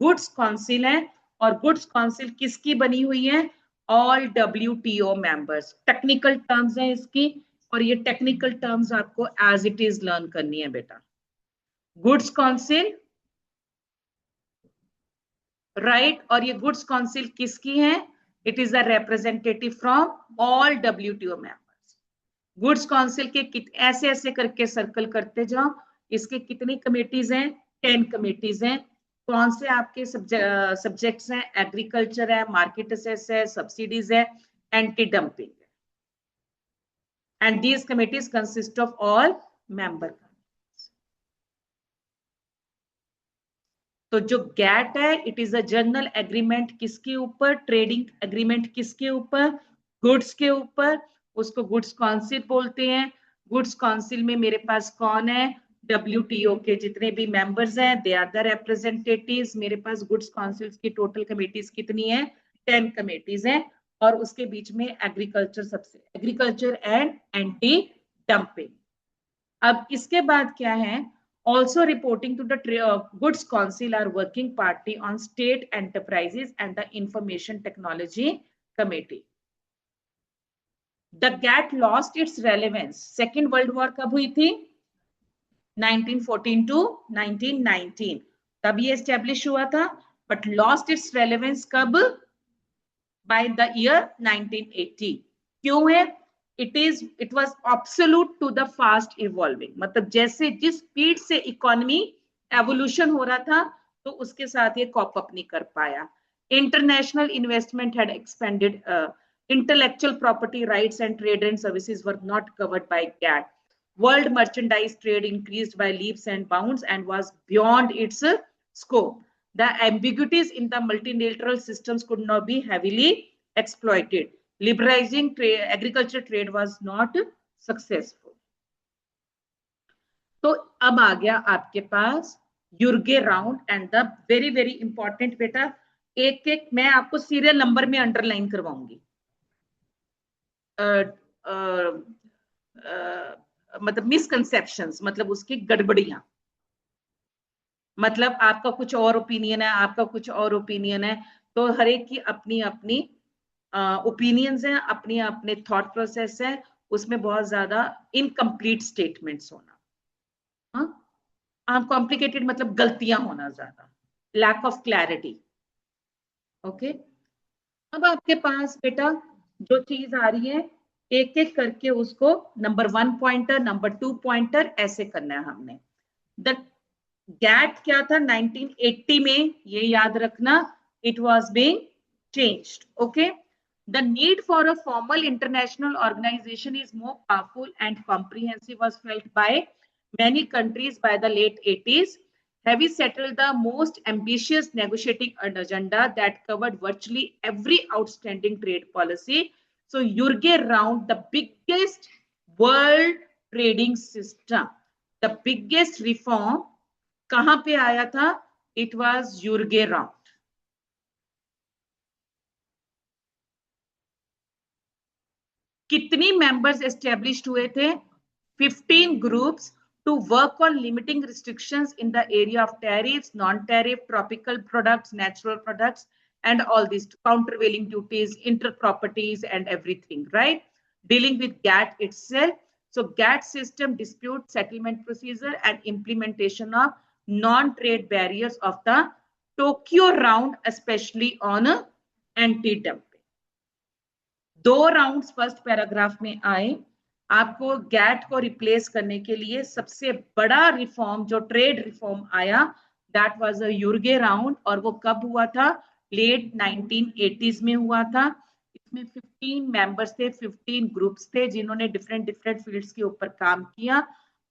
गुड्स काउंसिल है और गुड्स काउंसिल किसकी बनी हुई है? All WTO members. Technical terms हैं इसकी और ये टेक्निकल टर्म्स आपको एज इट इज लर्न करनी है बेटा. गुड्स काउंसिल, राइट, और ये गुड्स काउंसिल किसकी है? It is a representative from all WTO members. Goods council के ऐसे ऐसे करके सर्कल करते जाओ. इसके कितनी कमेटीज हैं? 10 कमेटीज हैं. कौन से आपके सब्जेक्ट्स हैं? एग्रीकल्चर है, मार्केट असेस है, सब्सिडीज है, एंटी डंपिंग है. And these committees consist of all member. तो जो गैट है it is a general agreement किसके ऊपर? ट्रेडिंग एग्रीमेंट किसके ऊपर? गुड्स के ऊपर. उसको गुड्स काउंसिल बोलते हैं. गुड्स काउंसिल में मेरे पास कौन है? WTO के जितने भी मेंबर्स हैं दे आर द रिप्रेजेंटेटिव्स. मेरे पास गुड्स काउंसिल की टोटल कमेटीज कितनी है? 10 कमेटीज हैं. और उसके बीच में एग्रीकल्चर सबसे, एग्रीकल्चर एंड एंटी डंपिंग. अब इसके बाद क्या है, also reporting to the goods council or working party on state enterprises and the information technology committee. The GATT lost its relevance. Second World War कब हुई थी? 1914 to 1919. तब ये establish हुआ था, but lost its relevance कब? By the year 1980. क्यों है? It was obsolete to the fast evolving. मतलब जैसे जिस स्पीड से इकोनॉमी एवोल्यूशन हो रहा था, तो उसके साथ ये कॉप अप नहीं कर पाया. International investment had expanded. Intellectual property rights and trade and services were not covered by GATT. World merchandise trade increased by leaps and bounds and was beyond its scope. The ambiguities in the multilateral systems could not be heavily exploited. Liberalizing agriculture trade was not successful. तो अब आ गया आपके पास Uruguay round and the very very important बेटा, एक एक मैं आपको सीरियल नंबर में अंडरलाइन करवाऊंगी. मतलब मिसकंसेप्शंस, मतलब उसकी गड़बड़ियां, मतलब आपका कुछ और ओपिनियन है, आपका कुछ और ओपिनियन है, तो हर एक की अपनी अपनी ओपिनियंस हैं, अपनी अपने थॉट प्रोसेस है, उसमें बहुत ज्यादा इनकम्प्लीट स्टेटमेंट्स होना, हाँ, कॉम्प्लिकेटेड मतलब गलतियां होना ज्यादा, लैक ऑफ क्लैरिटी. ओके, अब आपके पास बेटा जो चीज आ रही है, एक एक करके उसको नंबर 1 पॉइंटर, नंबर 2 पॉइंटर ऐसे करना है हमने. द गैट क्या था 1980 में, ये याद रखना, it was being changed. Okay, the need for a formal international organisation is more powerful and comprehensive was felt by many countries by the late 80s. Having settled the most ambitious negotiating agenda that covered virtually every outstanding trade policy. So Yrge Round, the biggest world trading system, the biggest reform, कहां पे आया था? It was Yrge Round. कितनी members established हुए थे? 15 groups to work on limiting restrictions in the area of tariffs, non-tariff, tropical products, natural products, and all these countervailing duties, inter-properties, and everything, right? Dealing with GATT itself. So GATT system, dispute settlement procedure, and implementation of non-trade barriers of the Tokyo round, especially on anti-dumping. 2 rounds first paragraph में आए. आपको gate को replace करने के लिए सबसे बड़ा reform जो ट्रेड रिफॉर्म आया, दैट वाज अ यूर्गे राउंड, और वो कब हुआ था? लेट 1980s में हुआ था. इसमें 15 मेंबर्स थे, 15 ग्रुप्स थे जिन्होंने डिफरेंट डिफरेंट फील्ड्स के ऊपर काम किया.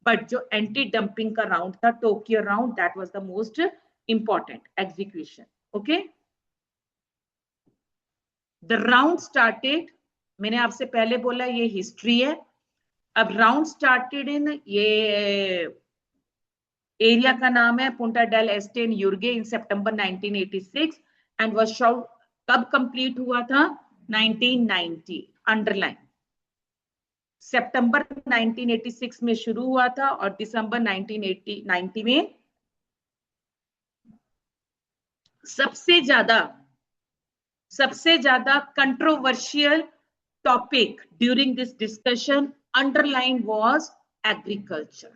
बट जो एंटी डंपिंग का राउंड था, Tokyo round, that was the most important execution. Okay, the round started, मैंने आपसे पहले बोला ये हिस्ट्री है. अब राउंड स्टार्टेड इन, ये एरिया का नाम है Punta del Este in Uruguay in September 1986 and was कब कंप्लीट हुआ था? 1990. अंडरलाइन, सितंबर 1986 में शुरू हुआ था और दिसंबर 1990 में. सबसे ज्यादा controversial topic during this discussion underlined was agriculture.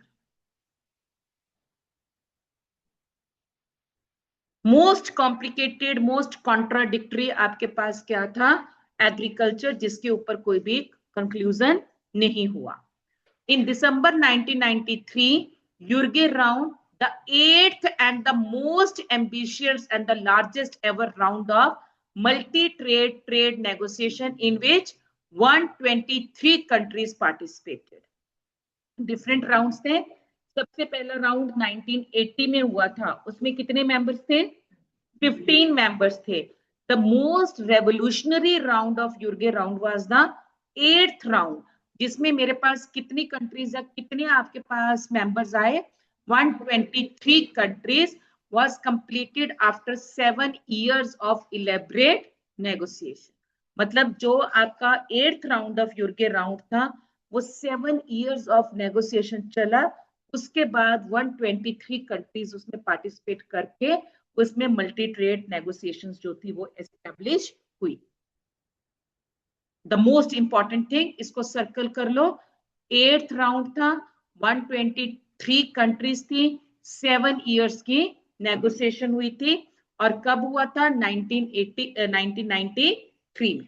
Most complicated, most contradictory आपके पास क्या था? Agriculture, जिसके ऊपर कोई भी conclusion नहीं हुआ. In December 1993, Yrge Round, the 8th and the most ambitious and the largest ever round of multi-trade trade negotiation in which 123 countries participated. Different rounds थे. सबसे पहला राउंड 1980 में हुआ था, उसमें कितने मेंबर्स थे? 15 मेंबर्स थे. The most revolutionary round of Yrge Round was the 8th round, जिसमें मेरे पास कितनी कंट्रीज है, कितने आपके पास मेंबर्स आए? 123 countries. Was completed after 7 years of elaborate negotiation. मतलब जो आपका 8th राउंड ऑफ यूर्गे राउंड था, वो 7 years ऑफ नेगोशिएशन चला। उसके बाद 123 कंट्रीज उसमें पार्टिसिपेट करके उसमें मल्टी ट्रेड नेगोशिएशंस जो थी वो एस्टेब्लिश हुई। द मोस्ट इंपॉर्टेंट थिंग, इसको सर्कल कर लो, 8th राउंड था, 123 कंट्रीज थी, 7 years की नेगोशिएशन हुई थी, और कब हुआ था? 1993 में।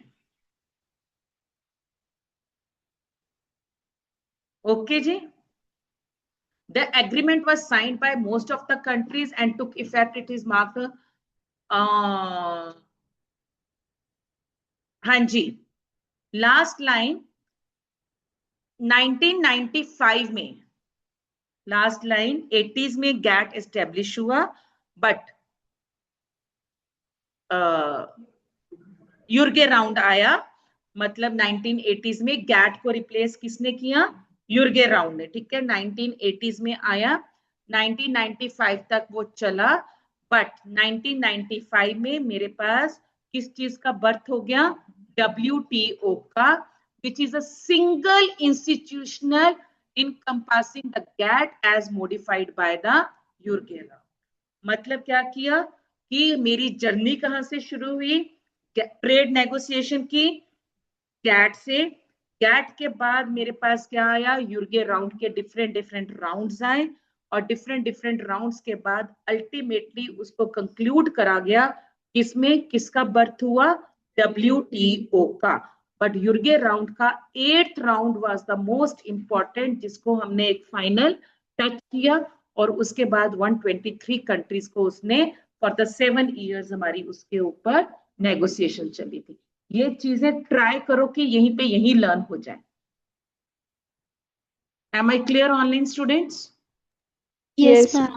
ओके जी। The agreement was signed by most of the countries and took effect. It is marked. हाँ जी, लास्ट लाइन 1995 में, लास्ट लाइन 80s में गैट एस्टेब्लिश हुआ, बट यूरगे राउंड आया, मतलब 1980s में गैट को रिप्लेस किसने किया? यूरगे राउंड ने, ठीक है। 1980s में आया, 1995 तक वो चला, बट 1995 में मेरे पास किस चीज का बर्थ हो गया? WTO का, which is a single institutional encompassing the GATT as modified by the Uruguay round. मतलब क्या किया कि मेरी जर्नी कहां से शुरू हुई? ट्रेड नेगोशिएशन की, गैट से। गैट के बाद मेरे पास क्या आया? यूरगे राउंड के डिफरेंट डिफरेंट राउंड्स आए, और डिफरेंट डिफरेंट राउंड्स के बाद अल्टीमेटली उसको कंक्लूड करा गया, किसमें, किसका बर्थ हुआ? WTO का। बट यूरगे राउंड का 8th round was the most important, जिसको हमने एक फाइनल टच किया, और उसके बाद 123 कंट्रीज को उसने फॉर द 7 years हमारी उसके ऊपर नेगोशिएशन चली थी। ये चीजें ट्राई करो कि यहीं पे यहीं लर्न हो जाए। Am I clear online students? Yes, Yes. ma'am.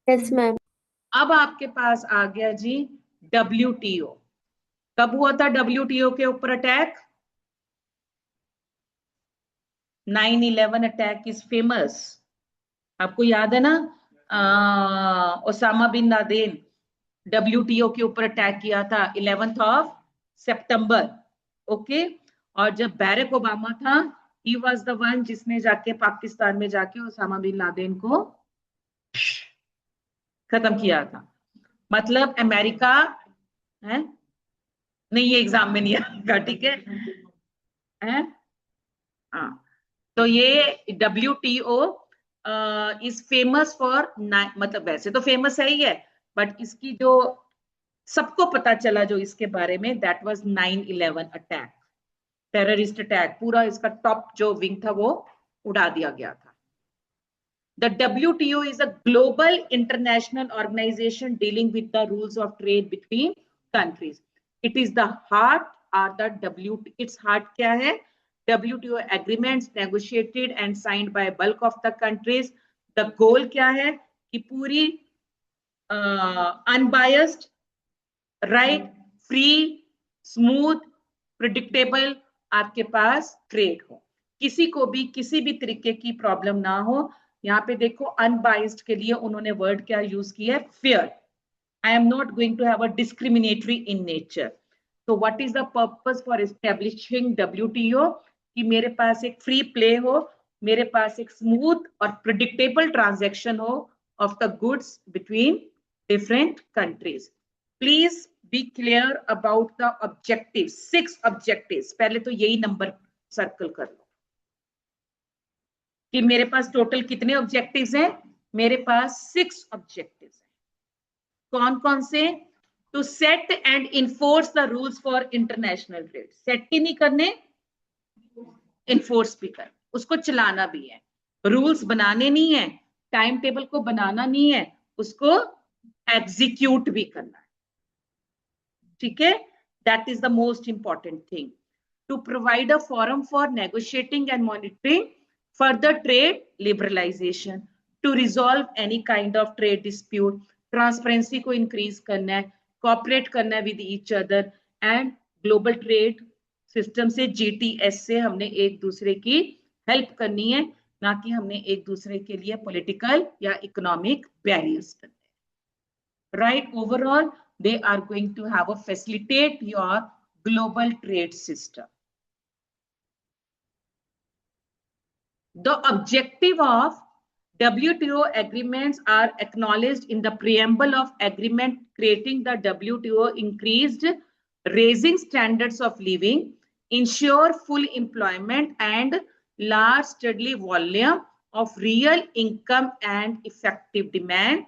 Yes, ma'am. अब आपके पास आ गया जी WTO। कब हुआ था WTO के ऊपर अटैक? 9/11 अटैक इज फेमस, आपको याद है ना? ओसामा बिन लादेन WTO के ऊपर अटैक किया था 11th सितंबर। ओके, और जब बैरक ओबामा था, ही वाज द वन जिसने जाके पाकिस्तान में जाके ओसामा बिन लादेन को खत्म किया था। मतलब अमेरिका है नहीं, ये एग्जाम में नहीं आएगा, ठीक है? हाँ, तो ये WTO इज फेमस फॉर, मतलब वैसे तो फेमस है ही है, बट इसकी जो सबको पता चला जो इसके बारे में, that was 9/11 attack, terrorist attack. पूरा इसका टॉप जो विंग था वो उड़ा दिया गया था। The WTO is a global international organization dealing with the rules of trade between countries. It is the heart, or the its heart क्या है? WTO agreements negotiated and signed by bulk of the countries. The goal क्या है? कि पूरी unbiased, right, free, smooth, predictable आपके पास trade हो, किसी को भी किसी भी तरीके की प्रॉब्लम ना हो। यहाँ पे देखो अनबाइस्ड के लिए उन्होंने वर्ड क्या यूज किया है? Fair. I am not going to have a discriminatory in nature. तो what is the purpose for establishing WTO? कि मेरे पास एक फ्री प्ले हो, मेरे पास एक स्मूथ और प्रिडिक्टेबल ट्रांजैक्शन हो of the goods between different countries. Please be clear about the objective, 6 objectives. पहले तो यही नंबर सर्कल कर लो कि मेरे पास टोटल कितने ऑब्जेक्टिव्स हैं? मेरे पास 6 ऑब्जेक्टिव्स हैं। कौन कौन से? To set and enforce the rules for international trade. Set ही नहीं करने, इन्फोर्स भी कर, उसको चलाना भी है। रूल्स बनाने नहीं है, टाइम टेबल को बनाना नहीं है, उसको एग्जीक्यूट भी करना है, ठीक है? That is the most important thing. To provide a forum for negotiating and monitoring further trade liberalization, to resolve any kind of trade dispute, transparency को increase करना है, cooperate करना है with each other, and global trade system से GTS से हमने एक दूसरे की हेल्प करनी है, ना कि हमने एक दूसरे के लिए पॉलिटिकल या इकोनॉमिक बैरियर्स करने। Right, overall they are going to have a facilitate your global trade system. The objective of WTO agreements are acknowledged in the preamble of agreement creating the WTO increased raising standards of living, ensure full employment and large steady volume of real income and effective demand.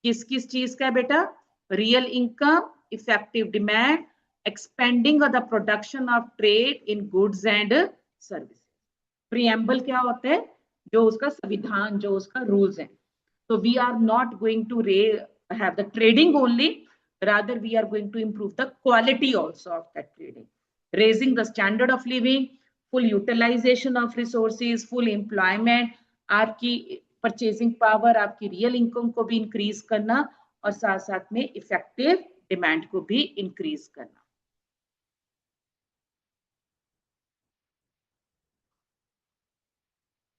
किस किस चीज का है बेटा? Real income, effective demand, expanding of the production of trade in goods and service. Preamble क्या होता है? जो उसका संविधान, जो उसका रूल्स है। तो we are not going to have the trading only, rather we are going to improve the quality also of that trading, raising the standard of living, full utilization of resources, full employment, आपकी purchasing power, आपकी real income को भी increase करना और साथ साथ में effective demand को भी इंक्रीज करना।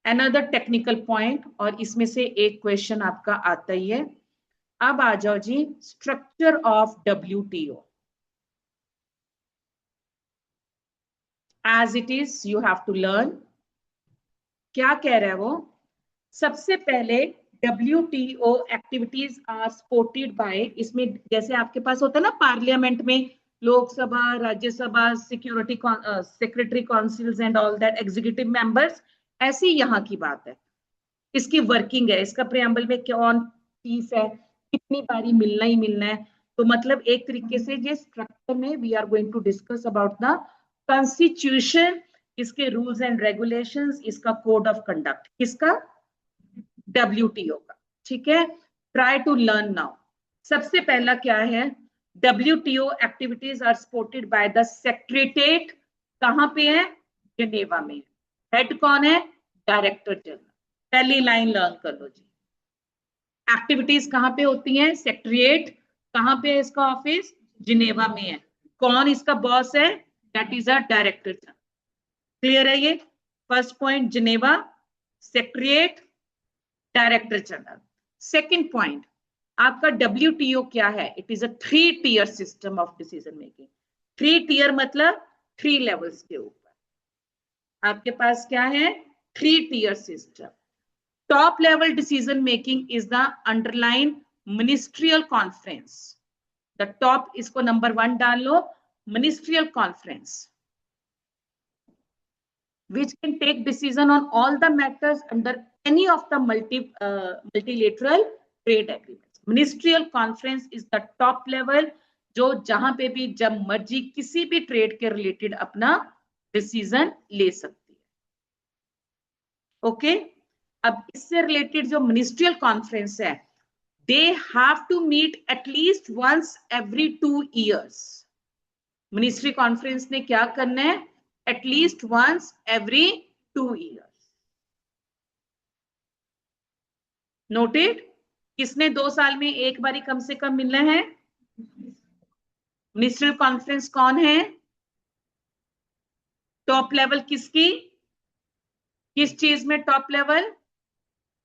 अनदर टेक्निकल पॉइंट, और इसमें से एक क्वेश्चन आपका आता ही है। अब आ जाओ जी, structure of WTO as it is you have to learn. क्या कह रहा है वो? सबसे पहले WTO activities are supported by, इसमें जैसे आपके पास होता है ना पार्लियामेंट में Lok Sabha, Rajya Sabha, security secretary councils and all that, executive members, ऐसी यहाँ की बात है। इसकी वर्किंग है, इसका प्रेम्बल में कौन चीफ है, कितनी बारी मिलना ही मिलना है। तो मतलब एक तरीके से ये स्ट्रक्चर में we are going to discuss about the constitution, इसके रूल्स एंड रेगुलेशंस, इसका कोड ऑफ कंडक्ट, किसका? WTO का। ठीक है, ट्राई टू लर्न नाउ। सबसे पहला क्या है? WTO activities are supported by the secretariat. कहां पे है? जिनेवा में। हेड कौन है? Director general. पहली लाइन लर्न कर लो जी। एक्टिविटीज कहां पे होती हैं? सेक्रेटेरिएट। कहां पे है इसका ऑफिस? जिनेवा में है। कौन इसका बॉस है? That is a director general. Clear है ये? First point Geneva, secretariat, director general. Second point आपका WTO क्या है? It is a 3 tier system of decision making. 3 tier मतलब 3 लेवल्स के ऊपर आपके पास क्या है? 3 tier system. Top level decision making is the underline ministerial conference. The top, इसको नंबर 1 डाल लो, ministerial conference, which can take decision on all the matters under any of the multilateral trade agreements. Ministerial conference is the top level, जो जहां पे भी जब मर्जी किसी भी ट्रेड के रिलेटेड अपना डिसीजन ले सकती है। ओके, अब इससे रिलेटेड जो मिनिस्ट्रियल कॉन्फ्रेंस है, they have to meet at least once every 2 years। Ministry conference ने क्या करना है? at least once every 2 years. Noted? किसने 2 साल में एक बारी कम से कम मिलना है? मिनिस्ट्रियल कॉन्फ्रेंस कौन है? टॉप लेवल किसकी? किस चीज में टॉप लेवल?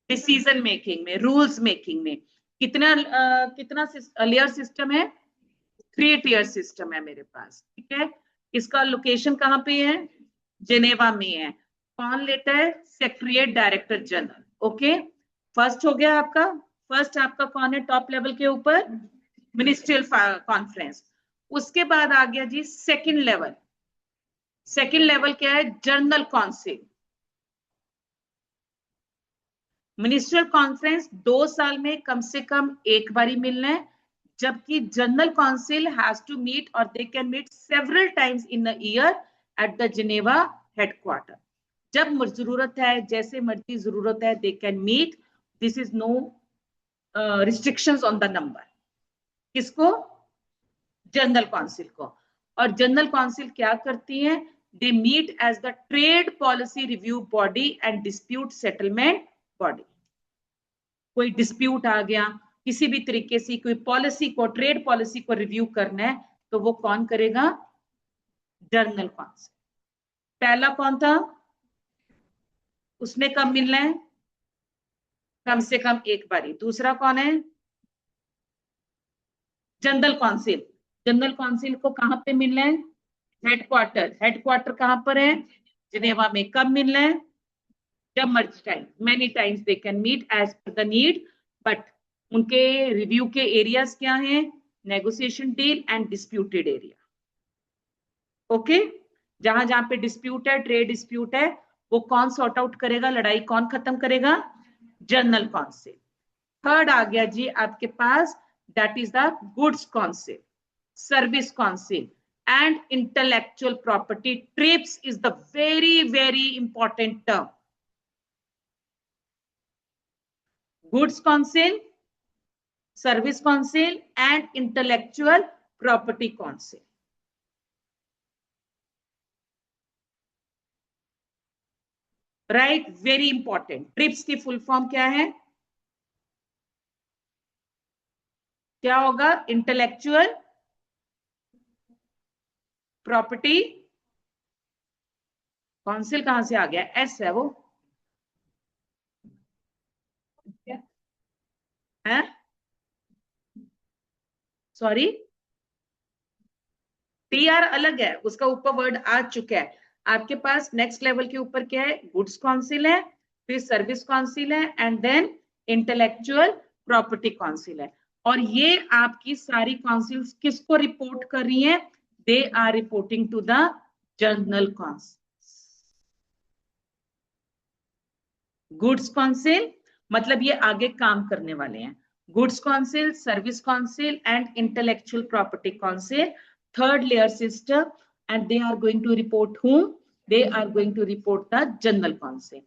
डिसीजन मेकिंग में, रूल्स मेकिंग में। कितना लेयर सिस्टम है? 3 tier सिस्टम है मेरे पास। ठीक है, इसका लोकेशन कहां पे है? जिनेवा में है। कौन लेता है? Secretariat, director general. Okay, first हो गया आपका। फर्स्ट आपका कौन है टॉप लेवल के ऊपर? Ministerial conference. उसके बाद आ गया जी सेकंड लेवल। सेकंड लेवल क्या है? General council. मिनिस्ट्रियल कॉन्फ्रेंस 2 साल में कम से कम एक बारी मिलना है, जबकि general council has to meet और they can meet several times in a year at the Geneva headquarter. जब जरूरत है, जैसे मर्जी जरूरत है, they can meet. This is no restrictions on the number. किसको? जनरल काउंसिल को। और जनरल काउंसिल क्या करती है? They meet as the trade policy review body and dispute settlement body. कोई डिस्प्यूट आ गया, किसी भी तरीके से कोई पॉलिसी को, ट्रेड पॉलिसी को रिव्यू करना है, तो वो कौन करेगा? General council. पहला कौन था? उसने कब मिलना है? कम से कम एक बारी। दूसरा कौन है? General council. जनरल काउंसिल को कहां पे मिलना है? हेडक्वार्टर। हेडक्वार्टर कहां पर है? जिनेवा में। कब मिलना है? जब मर्जी time, many times they can meet as per the need, but उनके रिव्यू के एरियाज क्या हैं? Negotiation, deal and disputed area. Okay, जहां जहां पे डिस्प्यूट है, ट्रेड डिस्प्यूट है, वो कौन सॉर्ट आउट करेगा? लड़ाई कौन खत्म करेगा? General council. थर्ड आ गया जी आपके पास, that is the goods council, service council and intellectual property. TRIPS is the very very important term. Goods council, service council and intellectual property council. Right, very important. TRIPS की full form क्या है? क्या होगा? Intellectual property council. कहां से आ गया? S है वो, है? सॉरी, टीआर अलग है, उसका ऊपर वर्ड आ चुका है। आपके पास नेक्स्ट लेवल के ऊपर क्या है? गुड्स काउंसिल है, फिर सर्विस काउंसिल है and then intellectual property council है। और ये आपकी सारी काउंसिल्स किसको रिपोर्ट कर रही हैं? They are reporting to the general council. Goods council मतलब ये आगे काम करने वाले हैं। Goods council, service council and intellectual property council, third layer system, and they are going to report whom? They are going to report the general council.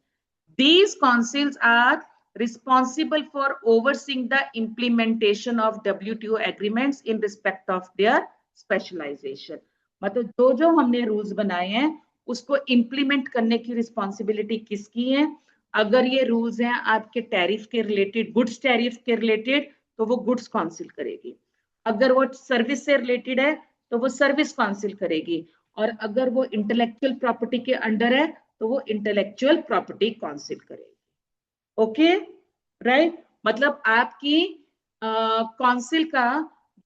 These councils are responsible for overseeing the implementation of WTO agreements in respect of their specialization. मतलब जो हमने rules बनाए हैं उसको implement करने की responsibility किसकी है? अगर ये रूल्स हैं आपके टैरिफ के रिलेटेड, गुड्स टैरिफ के रिलेटेड, तो वो गुड्स काउंसिल करेगी। अगर वो सर्विस से रिलेटेड है तो वो सर्विस काउंसिल करेगी। और अगर वो इंटेलेक्चुअल प्रॉपर्टी के अंडर है तो वो इंटेलेक्चुअल प्रॉपर्टी काउंसिल करेगी। Okay, right. मतलब आपकी काउंसिल का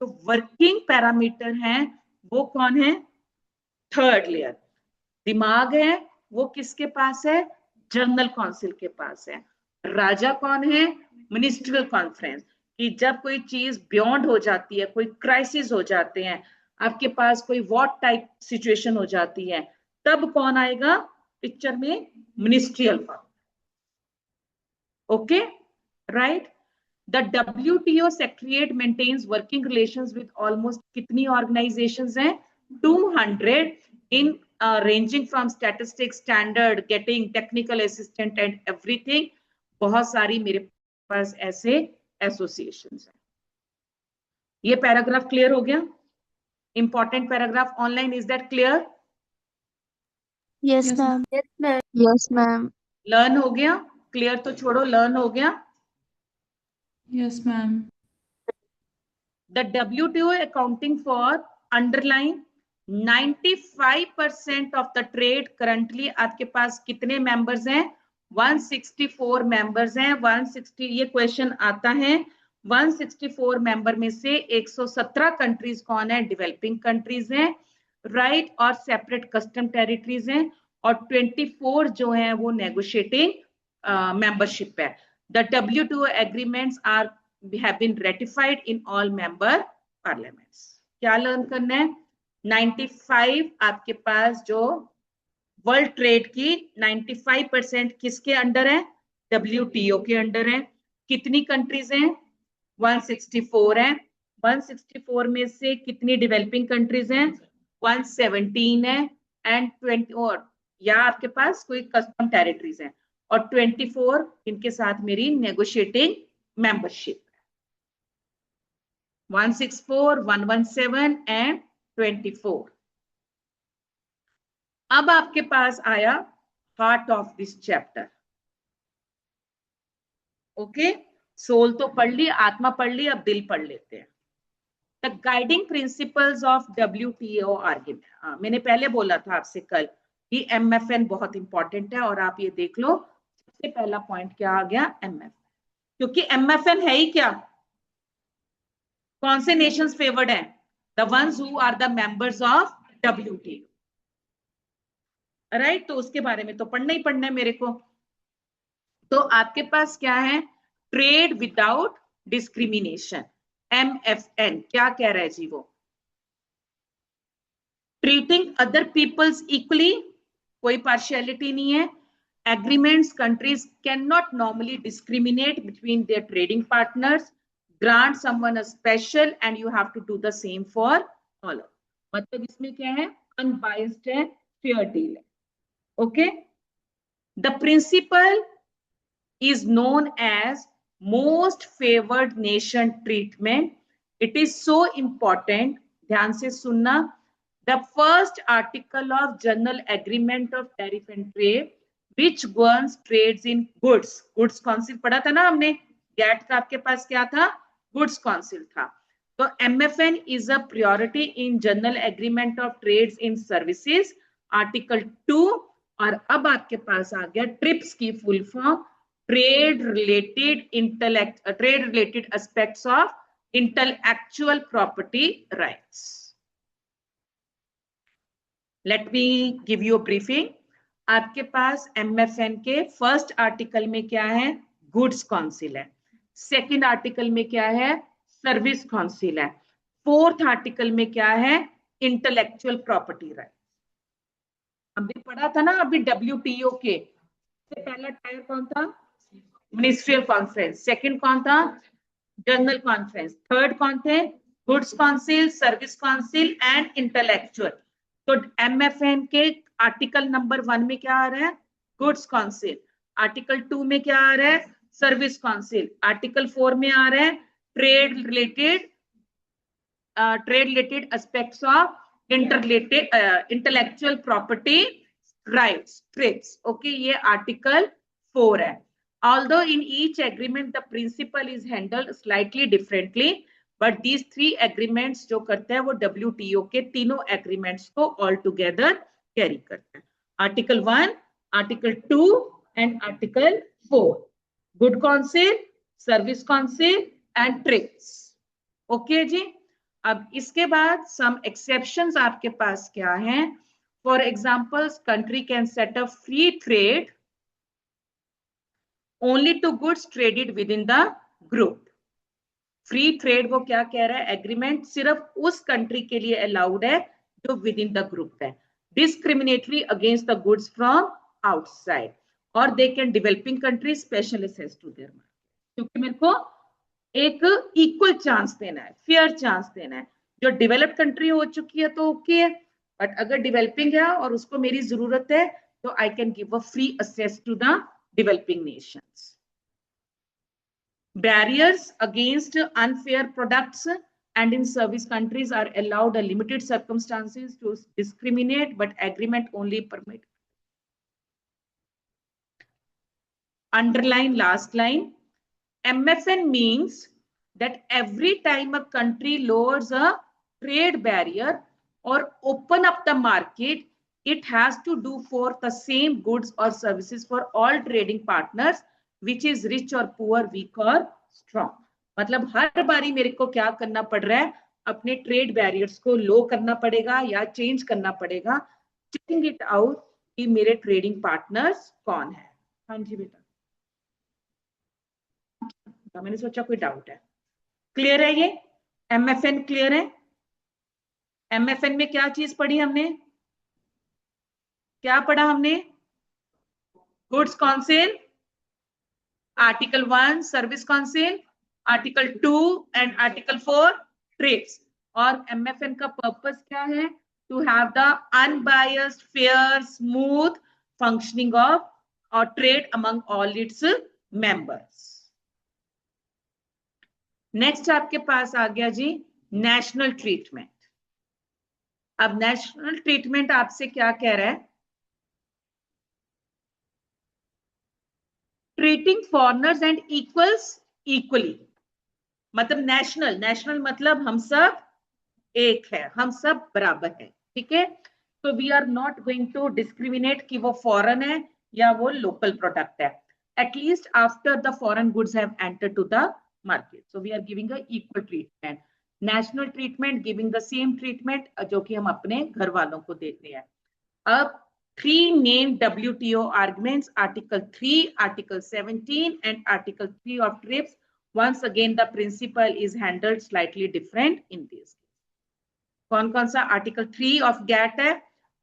जो वर्किंग पैरामीटर है वो कौन है? Third layer. दिमाग है वो किसके पास है? जनरल काउंसिल के पास है। राजा कौन है? Ministerial conference. कि जब कोई चीज बियॉन्ड हो जाती है, कोई क्राइसिस हो जाते हैं, आपके पास कोई वॉर टाइप सिचुएशन हो जाती है, तब कौन आएगा पिक्चर में? Ministerial conference. Okay, right. The WTO Secretariat maintains working relations with almost कितनी organizations हैं? 200 in ranging from statistics, standard, getting technical assistant and everything. बहुत सारी मेरे पास ऐसे associations हैं। ये पैराग्राफ क्लियर हो गया? Important paragraph online, is that clear? Yes, ma'am. Yes, ma'am. Yes, ma'am. Learn हो गया? क्लियर तो छोड़ो, लर्न हो गया? Yes, ma'am. The WTO accounting for underline 95% of the trade currently। आपके पास कितने मेंबर्स हैं? 164 मेंबर्स हैं। 160, ये क्वेश्चन आता है। 164 मेंबर में से 117 कंट्रीज कौन है? डेवलपिंग कंट्रीज हैं, राइट, और सेपरेट कस्टम टेरिटरीज हैं, और 24 जो हैं वो नेगोशिएटिंग मेंबरशिप है। The WTO agreements are have been ratified in all member parliaments। क्या लर्न करना है? 95 आपके पास जो वर्ल्ड ट्रेड की 95% किसके अंडर है? WTO के अंडर है। कितनी कंट्रीज हैं? 164 है। 164 में से कितनी डेवलपिंग कंट्रीज हैं? 117 है। एंड 20 और या आपके पास कोई कस्टम टेरिटरीज हैं, और 24 इनके साथ मेरी नेगोशिएटिंग मेंबरशिप। 164, 117 एंड 24। अब आपके पास आया heart of this chapter. Okay, soul तो पढ़ ली, आत्मा पढ़ ली, अब दिल पढ़ लेते हैं। The guiding principles of WTO argument. मैंने पहले बोला था आपसे कल कि MFN बहुत इंपॉर्टेंट है, और आप ये देख लो सबसे पहला पॉइंट क्या आ गया? MFN। क्योंकि MFN है ही क्या? कौन से नेशंस फेवर्ड हैं? The ones who are the members of WTO, right. तो उसके बारे में तो पढ़ना ही पढ़ना है मेरे को। तो आपके पास क्या है, ट्रेड विदाउट डिस्क्रिमिनेशन, MFN क्या कह रहा है जी वो, ट्रीटिंग अदर पीपल्स इक्वली, कोई पार्शियलिटी नहीं है. Agreements countries cannot normally discriminate between their trading partners, grant someone a special and you have to do the same for all. मतलब इसमें क्या है, unbiased है, fair deal है. Okay, the principle is known as most favored nation treatment. It is so important, ध्यान से सुनना. The first article of General Agreement of Tariff and Trade which governs trades in goods. Goods Council पढ़ा था ना हमने, GATT का आपके पास क्या था, Goods Council था. तो MFN is a priority in General Agreement of Trades in Services, Article 2. और अब आपके पास आ गया ट्रिप्स की full form, trade related aspects of intellectual property rights. Let me give you a briefing. आपके पास MFN के फर्स्ट आर्टिकल में क्या है, गुड्स काउंसिल है. सेकंड आर्टिकल में क्या है, सर्विस काउंसिल है. फोर्थ आर्टिकल में क्या है, इंटेलेक्चुअल प्रॉपर्टी राइट. हमने पढ़ा था ना अभी WTO के, से पहला टायर कौन था, मिनिस्ट्रियल कॉन्फ्रेंस. सेकंड कौन था, जनरल कॉन्फ्रेंस. थर्ड कौन थे, goods council, service council and intellectual. तो MFN के आर्टिकल नंबर 1 में क्या आ रहा है, गुड्स काउंसिल. आर्टिकल 2 में क्या आ रहा है, सर्विस काउंसिल. आर्टिकल 4 में आ रहा है trade related aspects of intellectual property rights, trips. Okay, ये आर्टिकल 4 है. Although in each agreement the principle is handled slightly differently, but these three agreements जो करते हैं वो WTO के तीनों agreements को all together carry करते हैं. Article 1, Article 2 and Article 4. Good Council, Service Council and TRIPS. Okay जी. अब इसके बाद some exceptions आपके पास क्या हैं. For example, country can set up free trade only to goods traded within the group. Free trade वो क्या कह रहा है, एग्रीमेंट सिर्फ उस कंट्री के लिए अलाउड है जो विद इन द ग्रुप है. Discriminatory against the goods from outside. और they can developing country special access to their market. क्योंकि मेरे को एक इक्वल चांस देना है, फेयर चांस देना है. जो डेवलप्ड कंट्री हो चुकी है तो ओके है, बट अगर डेवलपिंग है और उसको मेरी जरूरत है तो I can give a free access to the developing nations. Barriers against unfair products and in service countries are allowed in limited circumstances to discriminate, but agreement only permit. Underline last line. MFN means that every time a country lowers a trade barrier or open up the market, it has to do for the same goods or services for all trading partners, which is rich or poor, weak or strong. मतलब हर बारी मेरे को क्या करना पड़ रहा है, अपने ट्रेड बैरियर्स को लो करना पड़ेगा या चेंज करना पड़ेगा, चेकिंग इट आउट कि मेरे ट्रेडिंग पार्टनर्स कौन है. हाँ जी बेटा, मैंने सोचा कोई डाउट है. क्लियर है ये MFN? क्लियर है. MFN में क्या चीज पढ़ी हमने, क्या पढ़ा हमने, goods council, article 1 service council, article 2 and article 4 trades. और MFN का पर्पस क्या है, to have the unbiased, fair, smooth functioning of our trade among all its members. Next आपके पास आ गया जी नेशनल ट्रीटमेंट. अब नेशनल ट्रीटमेंट आपसे क्या कह रहा है, treating foreigners and equals equally. मतलब नेशनल मतलब हम सब एक है, हम सब बराबर है. ठीक है, तो we are not going to discriminate कि वो फॉरेन है या वो लोकल प्रोडक्ट है, at least after the foreign goods have entered to the market. So we are giving a equal treatment. National treatment, giving the same treatment जो कि हम अपने घर वालों को देते हैं. अब Three named WTO arguments, Article 3, Article 17, and Article 3 of TRIPS. Once again, the principle is handled slightly different in this. कौन कौन सा Article 3 of GATT है,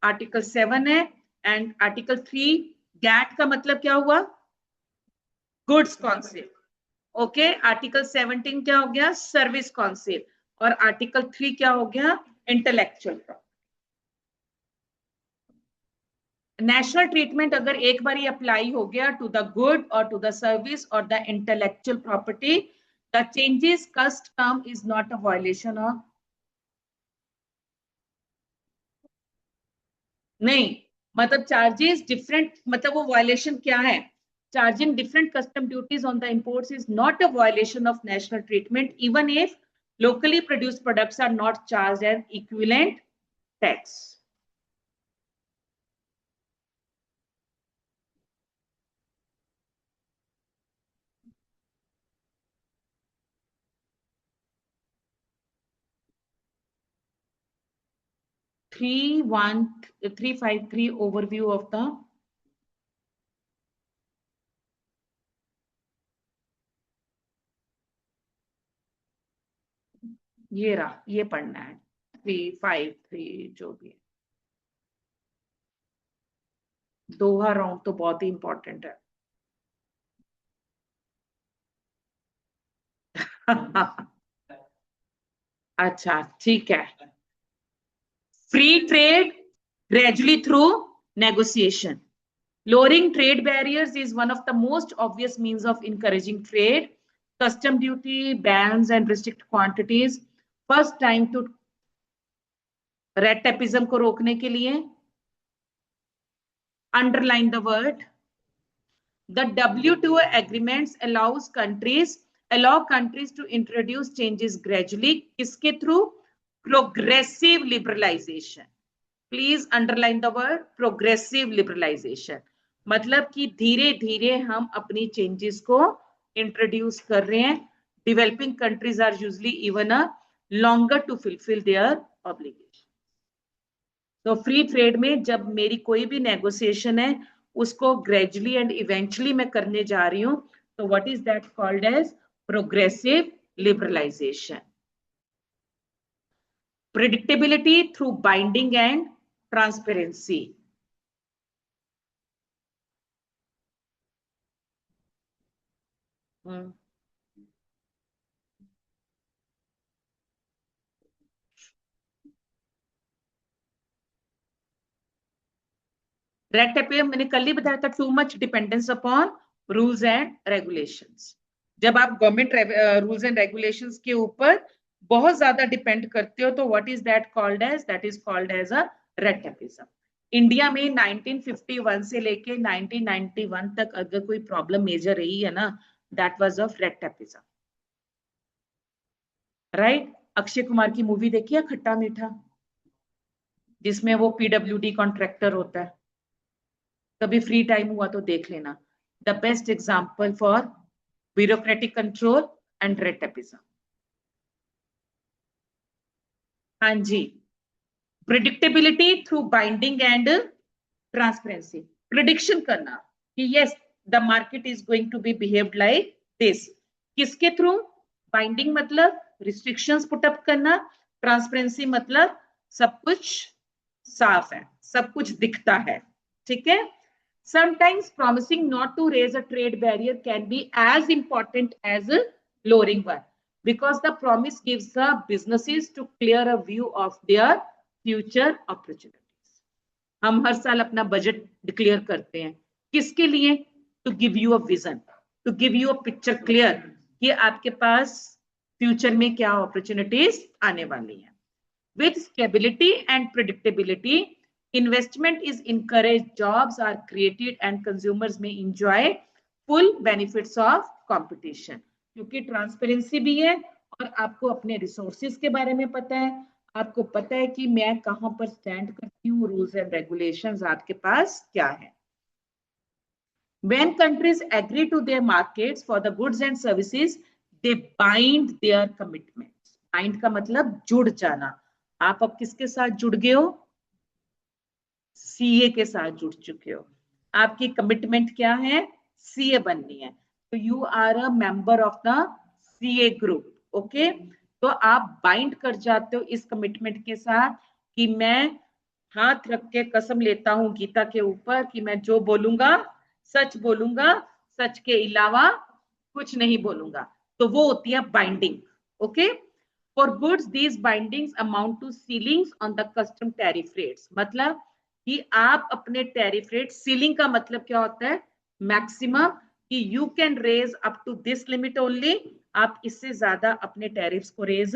Article 7 है, and Article 3 GATT का मतलब क्या हुआ? Goods concept. ओके, Article 17 क्या हो गया? Service concept. और Article 3 क्या हो गया? Intellectual property. नेशनल ट्रीटमेंट अगर एक बार ही अप्लाई हो गया टू द गुड और टू द सर्विस और the intellectual property, the changes कस्ट term is not a violation of. नहीं, मतलब चार्जेस डिफरेंट, मतलब वो वायलेशन क्या है? Charging different custom duties on the imports is not a violation of national treatment even if locally produced products are not charged an equivalent tax. Three 353 overview of the ये रहा, ये पढ़ना है 353 जो भी है. दोहा राउंड तो बहुत ही इंपॉर्टेंट है. अच्छा ठीक है. Free trade gradually through negotiation. Lowering trade barriers is one of the most obvious means of encouraging trade. Custom duty, bans and restrict quantities. First time to red tapeism को रोकने के लिए underline the word. The WTO agreements allow countries to introduce changes gradually. किसके through? Progressive liberalization. Please underline the word progressive liberalization. मतलब कि धीरे धीरे हम अपनी चेंजेस को इंट्रोड्यूस कर रहे हैं. Developing countries are usually even a longer to fulfil their obligation. तो फ्री ट्रेड में जब मेरी कोई भी नेगोशिएशन है उसको ग्रेजुअली एंड इवेंचुअली मैं करने जा रही हूं, तो what is that called as progressive liberalisation. Predictability through binding and transparency. Red tape मैंने कल ही बताया था, too much dependence upon rules and regulations. जब आप गवर्नमेंट रूल्स एंड रेगुलेशंस के ऊपर बहुत ज्यादा डिपेंड करते हो तो what is that called as? That is called as a red tapism. India में 1951 से लेके 1991 तक अगर कोई प्रॉब्लम मेजर रही है ना, that was of red tapism. Right? Akshay Kumar की मूवी देखी है खट्टा मीठा, जिसमें वो पीडब्ल्यूडी कॉन्ट्रैक्टर होता है. कभी फ्री टाइम हुआ तो देख लेना. The best example for bureaucratic control and red tapism. हाँ जी. Predictability through binding and transparency. Prediction करना कि yes the market is going to be behaved like this. किसके थ्रू? बाइंडिंग मतलब रिस्ट्रिक्शंस पुट अप करना. ट्रांसपेरेंसी मतलब सब कुछ साफ है, सब कुछ दिखता है. ठीक है. Sometimes promising not to raise a trade barrier can be as important as lowering one, because the promise gives the businesses to clear a view of their future opportunities. हम हर साल अपना बजट डिक्लेयर करते हैं. किसके लिए? To give you a vision, to give you a picture clear कि आपके पास future में क्या अपॉर्चुनिटीज आने वाली हैं. With stability and predictability, investment is encouraged, jobs are created and consumers may enjoy full benefits of competition. क्योंकि transparency भी है और आपको अपने रिसोर्सेज के बारे में पता है, आपको पता है कि मैं कहां पर स्टैंड करती हूँ, रूल्स एंड रेगुलेशंस आपके पास क्या है. When countries agree to their markets for the goods and services, they bind their commitments. Bind का मतलब जुड़ जाना. आप अब किसके साथ जुड़ गए हो? सीए के साथ जुड़ चुके हो, आपकी कमिटमेंट क्या है, सीए बननी है, तो you are a member of the CA group. Okay, तो आप बाइंड कर जाते हो इस कमिटमेंट के साथ कि मैं हाथ रख के कसम लेता हूं गीता के ऊपर कि मैं जो बोलूंगा सच बोलूंगा, सच के अलावा कुछ नहीं बोलूंगा, तो वो होती है binding. Okay, for goods these bindings amount to ceilings on the custom tariff rates, मतलब कि आप अपने टैरिफ रेट, सीलिंग का मतलब क्या होता है, मैक्सिमम, कि you can raise up to this limit only, आप इससे ज्यादा अपने टैरिफ्स को रेज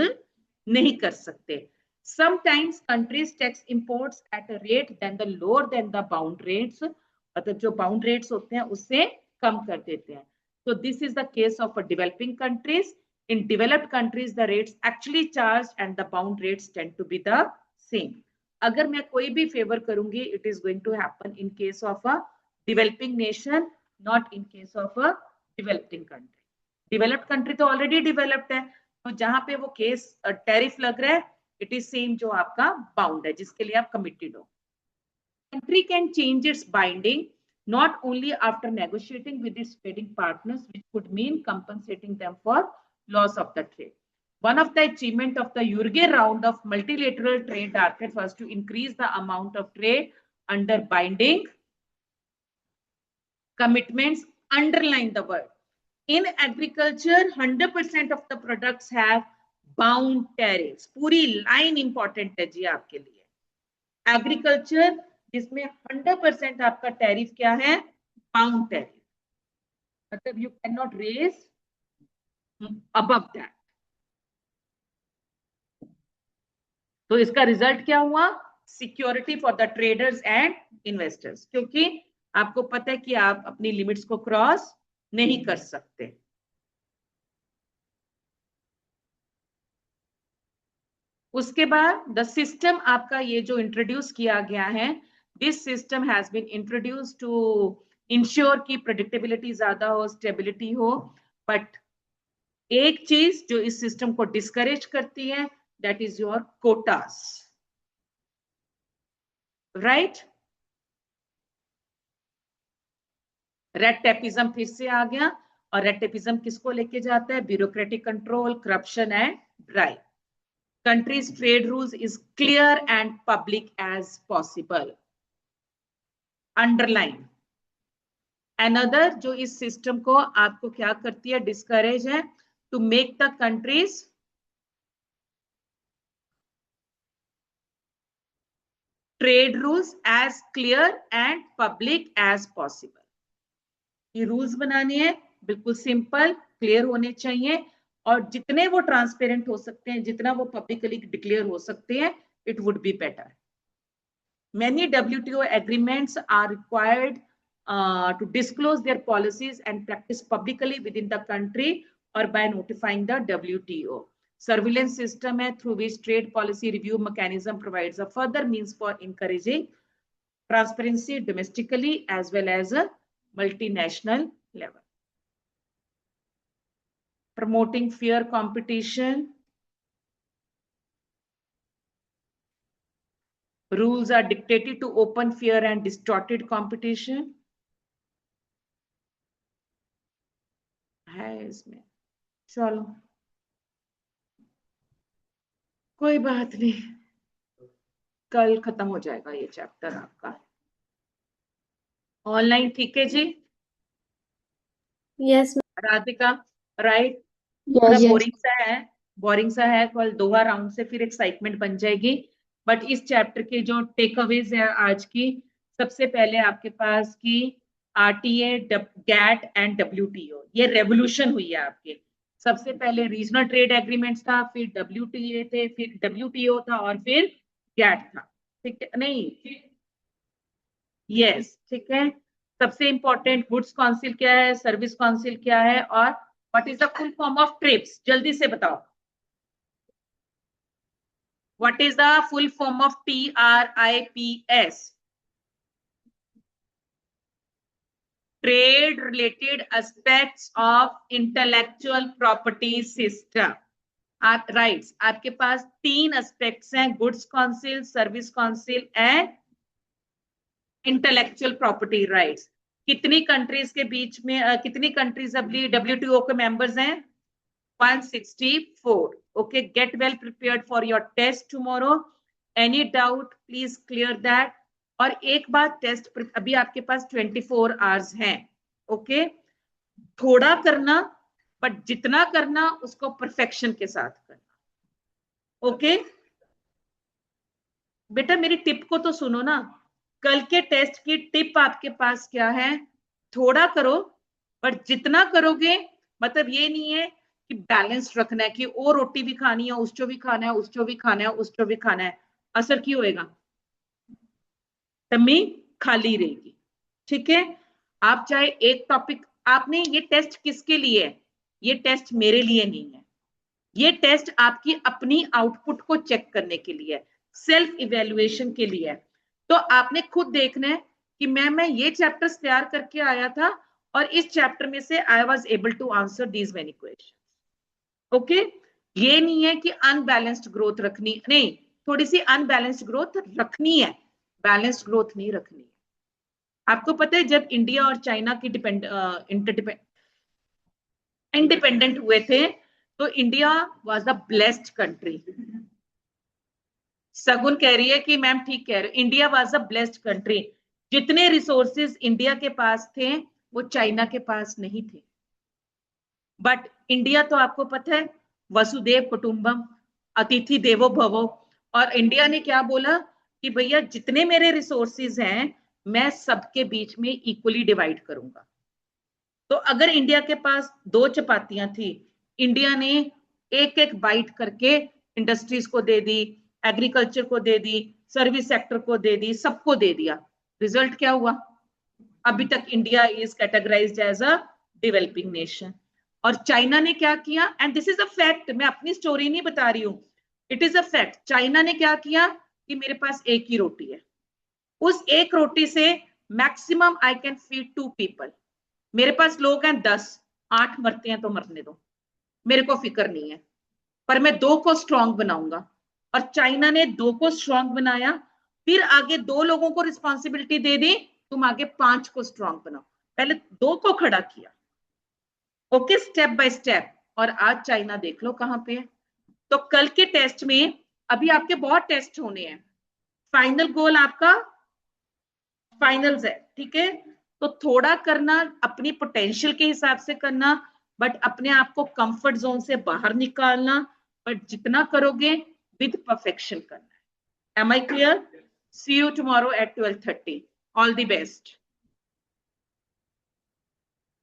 नहीं कर सकते। Sometimes countries tax imports at a rate than the lower than the bound rates, मतलब जो bound rates होते हैं उससे कम कर देते हैं। So this is the case of developing countries. In developed countries, the rates actually charged and the bound rates tend to be the same. अगर मैं कोई भी फेवर करूंगी, it is going to happen in case of a developing nation, not in case of a developing country. Developed country तो already developed है, तो जहां पे वो केस टैरिफ लग रहा है, इट इज सेम जो आपका बाउंड है, जिसके लिए आप कमिटेड हो। Country can change it's binding not only after negotiating with its trading partners, which could mean compensating them for loss of the trade. One of the achievement of the Uruguay round of multilateral trade market was to increase the amount of trade under binding commitments. Underline the word. In agriculture, 100% of the products have bound tariffs, पूरी line important है जी आपके लिए। Agriculture जिसमें 100% आपका tariff क्या है, bound tariff, मतलब you can not raise above that. तो इसका रिजल्ट क्या हुआ, security for the traders and investors, क्योंकि आपको पता है कि आप अपनी लिमिट्स को क्रॉस नहीं कर सकते। उसके बाद द सिस्टम आपका ये जो इंट्रोड्यूस किया गया है, this system has been introduce to ensure की प्रेडिक्टेबिलिटी ज्यादा हो, स्टेबिलिटी हो, बट एक चीज जो इस सिस्टम को डिस्करेज करती है, that is your quotas, right. Red tapism फिर से आ गया, और रेड टेपिज्म किसको लेके जाता है, bureaucratic control, corruption and drive. Country's trade rules is clear and public as possible. Underline. Another जो इस सिस्टम को आपको क्या करती है, डिस्करेज है, to make the countries trade rules as clear and public as possible. ये रूल्स बनाने हैं, बिल्कुल सिंपल, क्लियर होने चाहिए, और जितने वो ट्रांसपेरेंट हो सकते हैं, जितना वो पब्लिकली डिक्लेयर हो सकते हैं, it would be better. Many WTO agreements are required to disclose their policies and practice publicly within the country or by notifying the WTO. Surveillance system है through which trade policy review mechanism provides a further means for encouraging transparency domestically as well as a multinational level. Promoting fair competition. Rules are dictated to open, fair and distorted competition. है इसमें, चलो कोई बात नहीं, कल खत्म हो जाएगा ये चैप्टर आपका ऑनलाइन, ठीक है जी। Yes, राधिका, राइट, yes, थोड़ा yes. बोरिंग सा है, कल दोहा राउंड से फिर एक्साइटमेंट बन जाएगी। बट इस चैप्टर के जो टेक अवेज है आज की, सबसे पहले आपके पास की आरटीए, गैट एंड डब्ल्यूटीओ, ये रेवोल्यूशन हुई है आपके। सबसे पहले रीजनल ट्रेड एग्रीमेंट्स था, फिर डब्ल्यूटीए थे, फिर डब्ल्यूटीओ था, और फिर गैट था, ठीक है, नहीं, यस, ठीक है। सबसे इंपॉर्टेंट गुड्स काउंसिल क्या है, सर्विस काउंसिल क्या है, और what is the full form of trips, जल्दी से बताओ, what is the full form of TRIPS? Trade related aspects of intellectual property system. आप राइट्स, आपके पास 3 एस्पेक्ट्स हैं, goods council, service council and intellectual property rights. कितनी countries के बीच में कितनी कंट्रीज अभी WTO के मेंबर्स हैं? 164. Okay, get well prepared for your test tomorrow. Any doubt, please clear that. और एक बात, टेस्ट अभी आपके पास 24 आवर्स हैं. ओके, थोड़ा करना, बट जितना करना उसको परफेक्शन के साथ करना. ओके बेटा, मेरी टिप को तो सुनो ना. कल के टेस्ट की टिप आपके पास क्या है? थोड़ा करो, बट जितना करोगे, मतलब ये नहीं है कि बैलेंस रखना है कि ओ रोटी भी खानी है, उसको भी खाना है, उसको भी खाना है, उसको भी खाना है. असर क्यों होएगा? टम्मी खाली रहेगी. ठीक है, आप चाहे एक टॉपिक, आपने ये टेस्ट किसके लिए है? ये टेस्ट मेरे लिए नहीं है. ये टेस्ट आपकी अपनी आउटपुट को चेक करने के लिए है, सेल्फ इवेल्युएशन के लिए है. तो आपने खुद देखना है कि मैं ये चैप्टर्स तैयार करके आया था और इस चैप्टर में से I was able to answer these many questions. Okay, ये नहीं है कि अनबैलेंस्ड ग्रोथ रखनी, नहीं, थोड़ी सी अनबैलेंस्ड ग्रोथ रखनी है, बैलेंस्ड ग्रोथ नहीं रखनी है. आपको पता है जब इंडिया और चाइना की इंडिपेंडेंट हुए थे तो India was the blessed country. सगुन कह रही है कि मैम ठीक कह रहे हो, India was a blessed country. जितने रिसोर्सेज इंडिया के पास थे वो चाइना के पास नहीं थे. बट इंडिया तो आपको पता है वसुदेव कुटुंबम, अतिथि देवो भवो. और इंडिया ने क्या बोला कि भैया जितने मेरे रिसोर्सेज हैं मैं सबके बीच में इक्वली डिवाइड करूंगा. तो अगर इंडिया के पास 2 चपातियां थी, इंडिया ने एक एक बाइट करके इंडस्ट्रीज को दे दी, एग्रीकल्चर को दे दी, सर्विस सेक्टर को दे दी, सबको दे दिया. रिजल्ट क्या हुआ? अभी तक India is categorised as a developing nation. और चाइना ने क्या किया? And this is a fact, मैं अपनी स्टोरी नहीं बता रही हूं, it is a fact. China ने क्या किया कि मेरे पास एक ही रोटी है, उस एक रोटी से maximum I can feed 2 people. मेरे पास लोग हैं 10, 8 मरते हैं तो मरने दो, मेरे को फिक्र नहीं है, पर मैं 2 को स्ट्रांग बनाऊंगा. और चाइना ने 2 को स्ट्रांग बनाया, फिर आगे 2 लोगों को रिस्पॉन्सिबिलिटी दे दी, तुम आगे 5 को स्ट्रांग बनाओ. पहले 2 को खड़ा किया. Okay, step by step. और आज चाइना देख लो कहां पे है. तो कल के टेस्ट में, अभी आपके बहुत टेस्ट होने हैं, फाइनल गोल आपका फाइनल्स है. ठीक है, तो थोड़ा करना, अपनी पोटेंशियल के हिसाब से करना, बट अपने आप को कंफर्ट जोन से बाहर निकालना. बट जितना करोगे विद परफेक्शन करना है. Am I clear? See you tomorrow at 12:30. All the best.